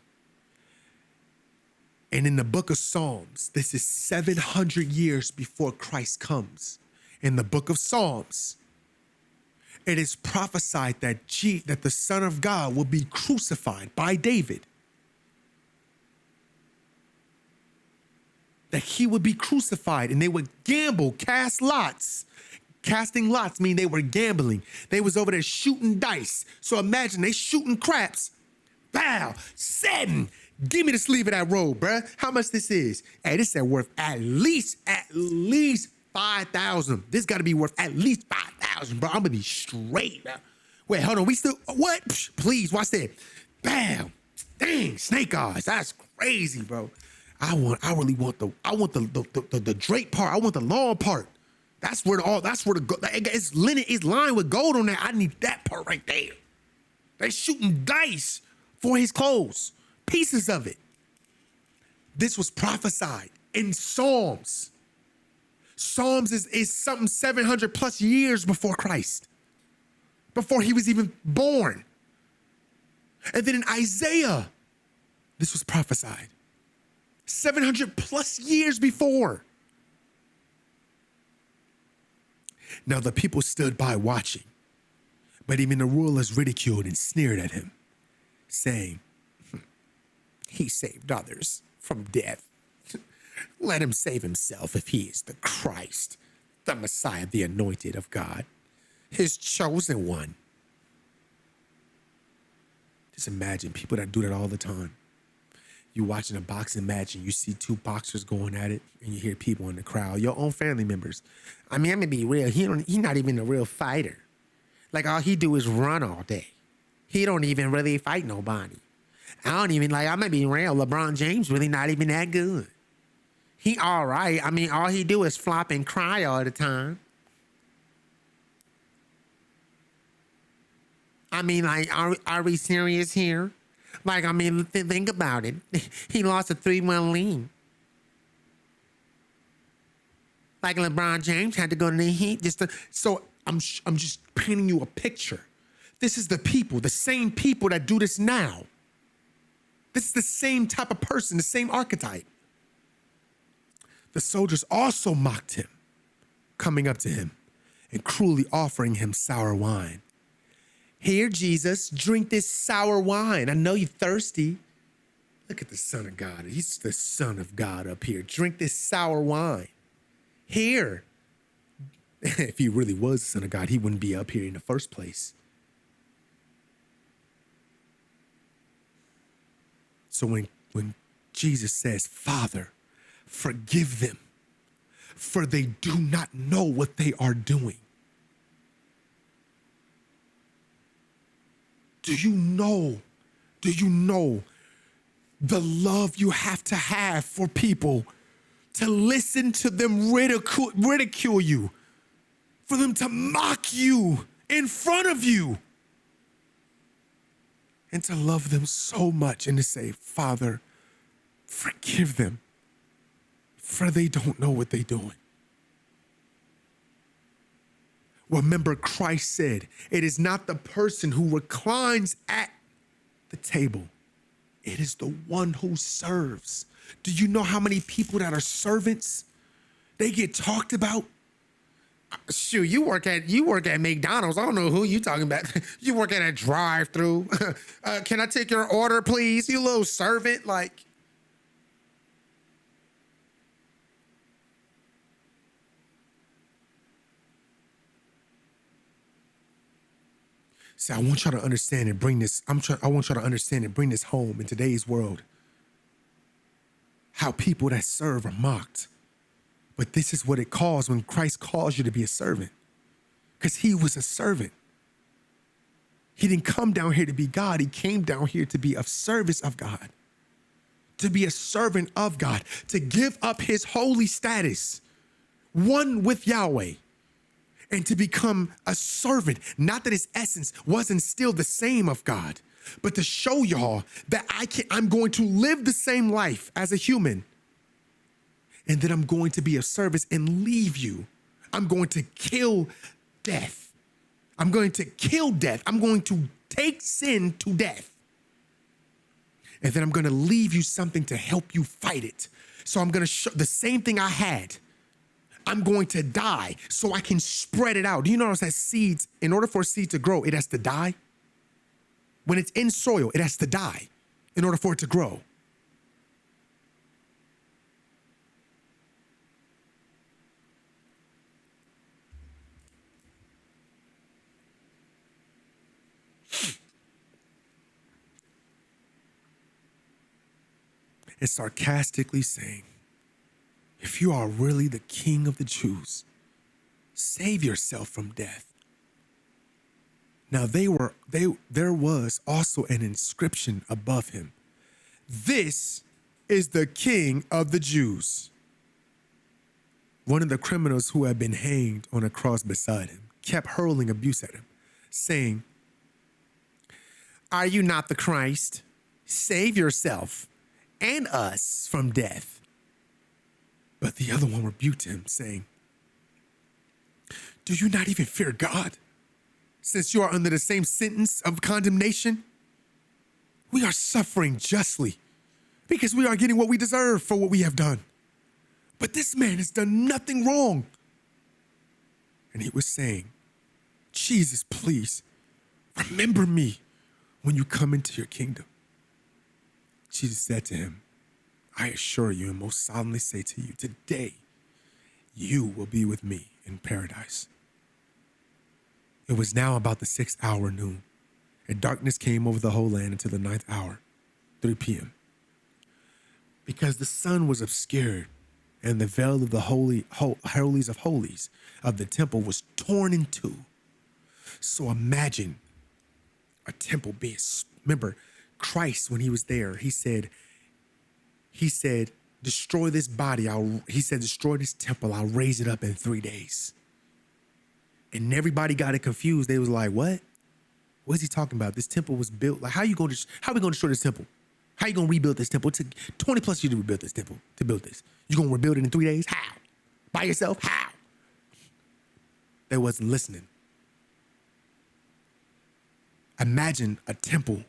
And in the book of Psalms, this is 700 years before Christ comes. In the book of Psalms, it is prophesied that the Son of God will be crucified by David. that he would be crucified, and they would gamble, cast lots. Casting lots mean they were gambling. They was over there shooting dice. So imagine they shooting craps. Bow, 7. Give me the sleeve of that robe, bruh. How much this is? Hey, this is worth at least 5,000. This got to be worth at least 5,000, bro. I'm gonna be straight, bro. Wait, hold on. We still what? Please watch that. Bam. Dang, snake eyes. That's crazy, bro. I really want the drape part. I want the long part. That's where it's linen, it's lined with gold on that. I need that part right there. They shooting dice for his clothes, pieces of it. This was prophesied in Psalms. Psalms is something 700 plus years before Christ, before he was even born. And then in Isaiah, this was prophesied 700 plus years before. Now the people stood by watching, but even the rulers ridiculed and sneered at him, saying, he saved others from death. Let him save himself if he is the Christ, the Messiah, the anointed of God, his chosen one. Just imagine people that do that all the time. You watching a boxing match and you see two boxers going at it, and you hear people in the crowd, your own family members. I mean, I'm gonna be real. He's not even a real fighter. Like all he do is run all day. He don't even really fight nobody. I'm gonna be real. LeBron James really not even that good. He all right. I mean, all he do is flop and cry all the time. I mean, like, are we serious here? Like, I mean, think about it. He lost a 3-1 lead. Like LeBron James had to go to the Heat so I'm just painting you a picture. This is the people, the same people that do this now. This is the same type of person, the same archetype. The soldiers also mocked him, coming up to him and cruelly offering him sour wine. Here, Jesus, drink this sour wine. I know you're thirsty. Look at the Son of God. He's the Son of God up here. Drink this sour wine. Here. If he really was the Son of God, he wouldn't be up here in the first place. So when Jesus says, Father, forgive them, for they do not know what they are doing. Do you know the love you have to have for people to listen to them ridicule you, for them to mock you in front of you, and to love them so much and to say, Father, forgive them, for they don't know what they're doing. Remember, Christ said, it is not the person who reclines at the table. It is the one who serves. Do you know how many people that are servants, they get talked about? Shoot, you work at McDonald's. I don't know who you talking about. You work at a drive-thru. Can I take your order, please? You little servant, like. See, I want y'all to understand and bring this. I want y'all to understand and bring this home in today's world. How people that serve are mocked. But this is what it calls when Christ calls you to be a servant. Because he was a servant. He didn't come down here to be God. He came down here to be of service of God. To be a servant of God. To give up his holy status. One with Yahweh. And to become a servant. Not that his essence wasn't still the same of God. But to show y'all that I'm going to live the same life as a human. And that I'm going to be of service and leave you. I'm going to kill death. I'm going to kill death. I'm going to take sin to death. And then I'm going to leave you something to help you fight it. So I'm going to show the same thing I had. I'm going to die so I can spread it out. Do you notice that seeds, in order for a seed to grow, it has to die? When it's in soil, it has to die in order for it to grow. and sarcastically saying, "If you are really the king of the Jews, save yourself from death." Now there was also an inscription above him, "This is the King of the Jews." One of the criminals who had been hanged on a cross beside him kept hurling abuse at him, saying, "Are you not the Christ? Save yourself and us from death." But the other one rebuked him, saying, "Do you not even fear God, since you are under the same sentence of condemnation? We are suffering justly because we are getting what we deserve for what we have done. But this man has done nothing wrong." And he was saying, "Jesus, please remember me when you come into your kingdom." Jesus said to him, "I assure you and most solemnly say to you, today you will be with me in paradise." It was now about the 6th hour noon, and darkness came over the whole land until the 9th hour, 3 p.m. Because the sun was obscured, and the veil of the holies of holies of the temple was torn in two. So imagine a temple being, remember, Christ, when he was there, he said, "Destroy this body." "Destroy this temple. I'll raise it up in 3 days." And everybody got it confused. They was like, "What? What is he talking about? This temple was built. Like, how are we going to destroy this temple? How are you going to rebuild this temple? It took 20 plus years to rebuild this temple, to build this. You're going to rebuild it in 3 days? How? By yourself? How?" They wasn't listening. Imagine a temple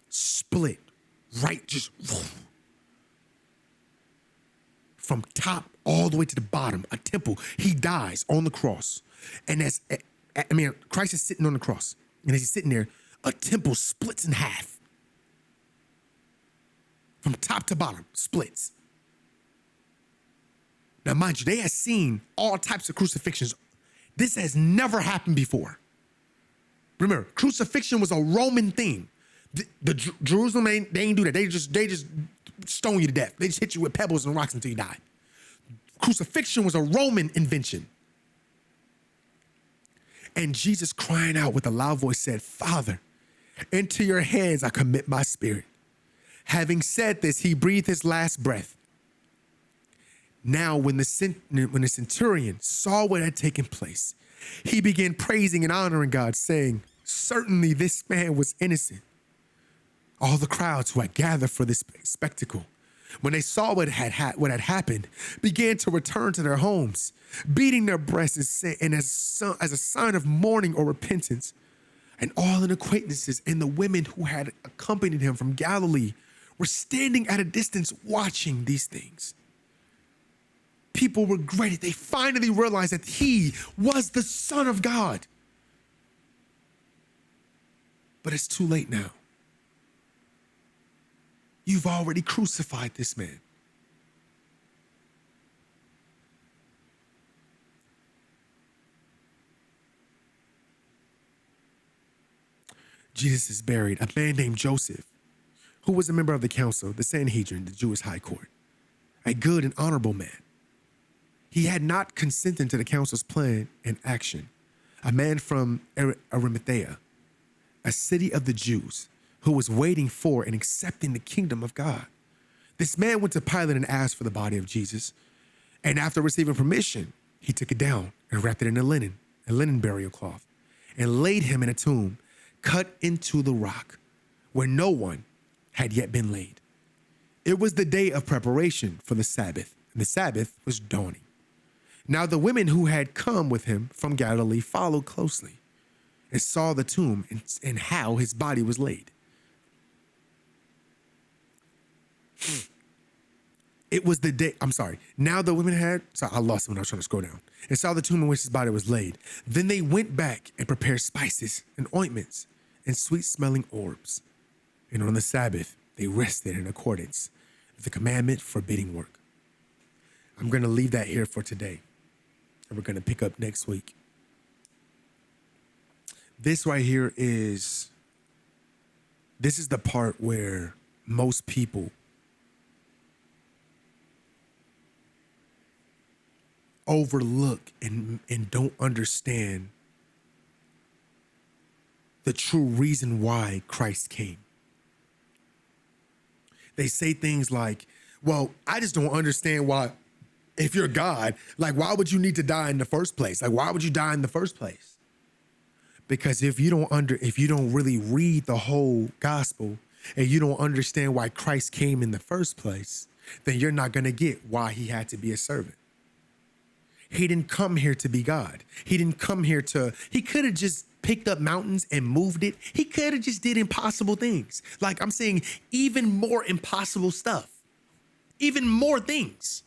split, right, just from top all the way to the bottom. A temple. He dies on the cross. And Christ is sitting on the cross. And as he's sitting there, a temple splits in half. From top to bottom, splits. Now, mind you, they had seen all types of crucifixions. This has never happened before. Remember, crucifixion was a Roman thing. The Jerusalem, they ain't do that. They just stone you to death. They just hit you with pebbles and rocks until you die. Crucifixion was a Roman invention. And Jesus, crying out with a loud voice, said, "Father, into your hands I commit my spirit." Having said this, he breathed his last breath. Now, when the centurion saw what had taken place, he began praising and honoring God, saying, "Certainly this man was innocent." All the crowds who had gathered for this spectacle, when they saw what had happened, began to return to their homes, beating their breasts and as a sign of mourning or repentance. And all his acquaintances and the women who had accompanied him from Galilee were standing at a distance watching these things. People were great. They finally realized that he was the Son of God. But it's too late now. You've already crucified this man. Jesus is buried. A man named Joseph, who was a member of the council, the Sanhedrin, the Jewish high court, a good and honorable man. He had not consented to the council's plan and action. A man from Arimathea, a city of the Jews, who was waiting for and accepting the kingdom of God. This man went to Pilate and asked for the body of Jesus. And after receiving permission, he took it down and wrapped it in a linen burial cloth, and laid him in a tomb cut into the rock where no one had yet been laid. It was the day of preparation for the Sabbath, and the Sabbath was dawning. Now the women who had come with him from Galilee followed closely and saw the tomb and how his body was laid. It was the day, Now the women I lost it when I was trying to scroll down, and saw the tomb in which his body was laid. Then they went back and prepared spices and ointments and sweet-smelling herbs. And on the Sabbath, they rested in accordance with the commandment forbidding work. I'm going to leave that here for today, and we're going to pick up next week. This right here is the part where most people overlook and don't understand the true reason why Christ came. They say things like, well, I just don't understand why, if you're God, like, why would you need to die in the first place? Like, why would you die in the first place? Because if you don't really read the whole gospel and you don't understand why Christ came in the first place, then you're not going to get why he had to be a servant. He didn't come here to be God. He didn't come here he could have just picked up mountains and moved it. He could have just did impossible things. Like I'm saying, even more impossible stuff, even more things.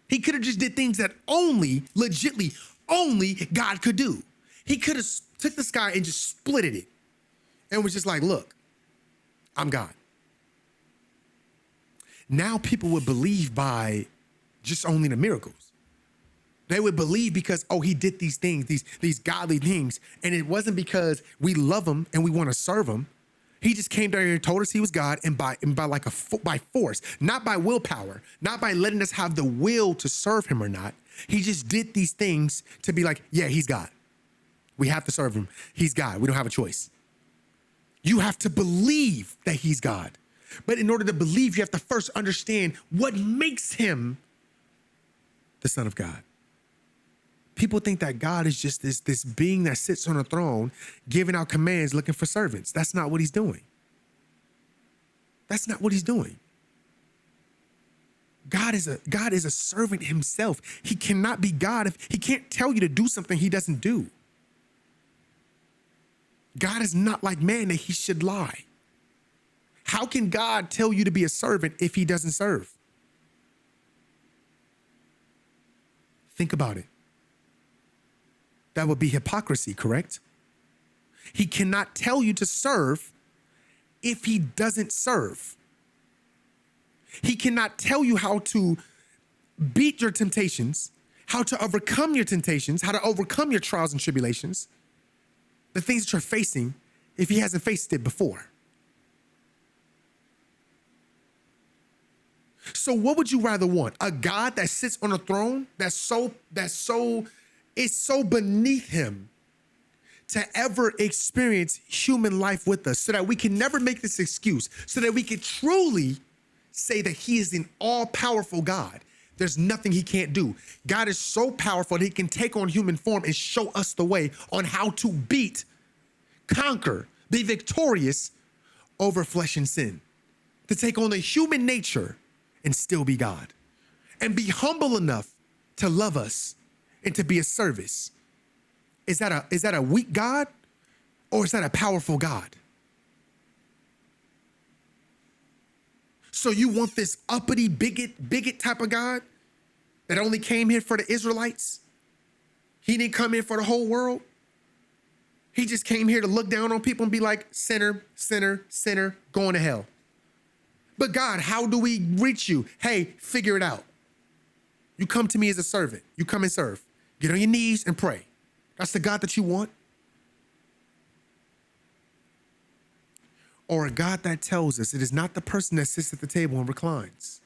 He could have just did things that only God could do. He could have took the sky and just splitted it and was just like, look, I'm God. Now people would believe by just only the miracles. They would believe because, oh, he did these things, these godly things. And it wasn't because we love him and we want to serve him. He just came down here and told us he was God, and by force, not by willpower, not by letting us have the will to serve him or not. He just did these things to be like, yeah, he's God. We have to serve him. He's God. We don't have a choice. You have to believe that he's God. But in order to believe, you have to first understand what makes him the Son of God. People think that God is just this being that sits on a throne, giving out commands, looking for servants. That's not what he's doing. That's not what he's doing. God is a servant himself. He cannot be God if he can't tell you to do something he doesn't do. God is not like man that he should lie. How can God tell you to be a servant if he doesn't serve? Think about it. That would be hypocrisy, correct? He cannot tell you to serve if he doesn't serve. He cannot tell you how to beat your temptations, how to overcome your temptations, how to overcome your trials and tribulations, the things that you're facing, if he hasn't faced it before. So what would you rather want? A God that sits on a throne it's so beneath him to ever experience human life with us, so that we can never make this excuse, so that we can truly say that he is an all-powerful God. There's nothing he can't do. God is so powerful that he can take on human form and show us the way on how to beat, conquer, be victorious over flesh and sin, to take on the human nature and still be God, and be humble enough to love us and to be a service. Is that a weak God, or is that a powerful God? So you want this uppity bigot type of God that only came here for the Israelites? He didn't come here for the whole world. He just came here to look down on people and be like, sinner, sinner, sinner, going to hell. But God, how do we reach you? Hey, figure it out. You come to me as a servant. You come and serve. Get on your knees and pray. That's the God that you want? Or a God that tells us it is not the person that sits at the table and reclines,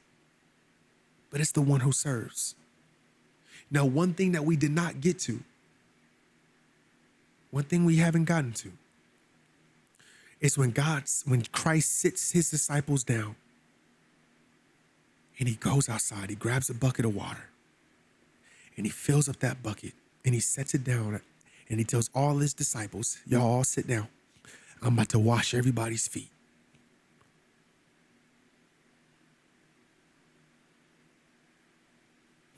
but it's the one who serves. Now, one thing that we did not get to, one thing we haven't gotten to, is when Christ sits his disciples down and he goes outside, he grabs a bucket of water and he fills up that bucket and he sets it down and he tells all his disciples, y'all all sit down. I'm about to wash everybody's feet.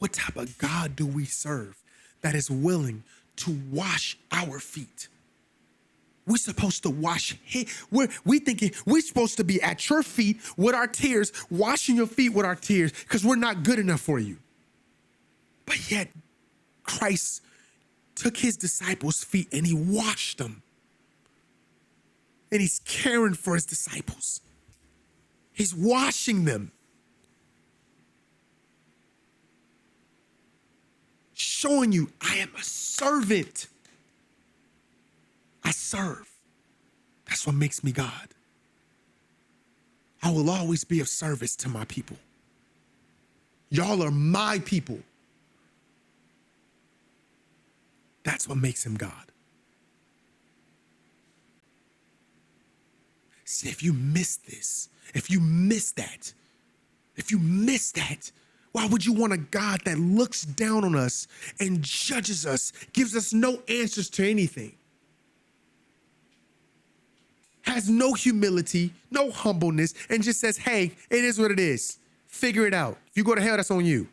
What type of God do we serve that is willing to wash our feet? We're supposed to wash we thinking we're supposed to be at your feet with our tears, washing your feet with our tears because we're not good enough for you. But yet Christ took his disciples' feet and he washed them. And he's caring for his disciples. He's washing them. Showing you, I am a servant. I serve. That's what makes me God. I will always be of service to my people. Y'all are my people. That's what makes him God. See, if you miss this, if you miss that, why would you want a God that looks down on us and judges us, gives us no answers to anything, has no humility, no humbleness, and just says, hey, it is what it is. Figure it out. If you go to hell, that's on you.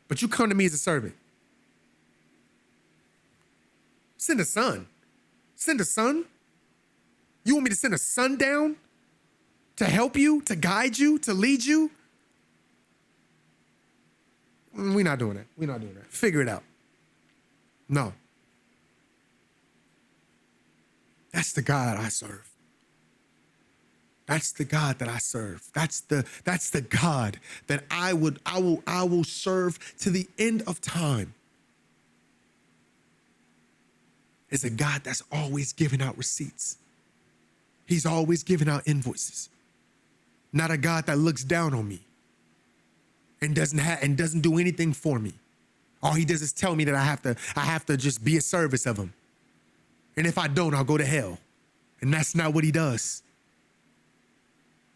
But you come to me as a servant. Send a son. Send a son? You want me to send a son down to help you, to guide you, to lead you? We're not doing that. We're not doing that. Figure it out. No. That's the God I serve. That's the God that I serve. That's the God that I will serve to the end of time. Is a God that's always giving out receipts. He's always giving out invoices. Not a God that looks down on me and doesn't do anything for me. All he does is tell me that I have to just be a service of him. And if I don't, I'll go to hell. And that's not what he does.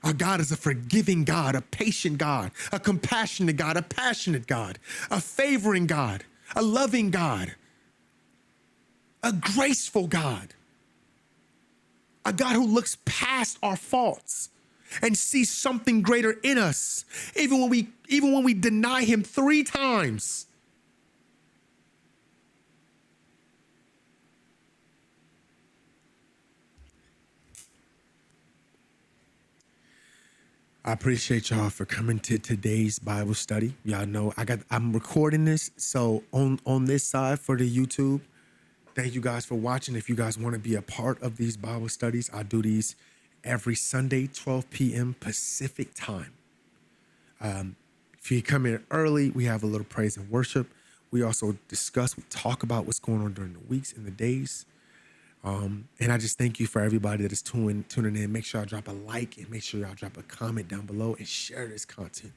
Our God is a forgiving God, a patient God, a compassionate God, a passionate God, a favoring God, a loving God, a graceful God, a God who looks past our faults and sees something greater in us, even when we deny him 3 times. I appreciate y'all for coming to today's Bible study. Y'all know I'm recording this, so on this side for the YouTube, thank you guys for watching. If you guys want to be a part of these Bible studies, I do these every Sunday, 12 p.m. Pacific time. If you come in early, we have a little praise and worship. We also talk about what's going on during the weeks and the days. And I just thank you for everybody that is tuning in. Make sure y'all drop a like and make sure y'all drop a comment down below and share this content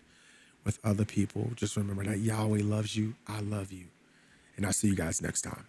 with other people. Just remember that Yahweh loves you. I love you. And I'll see you guys next time.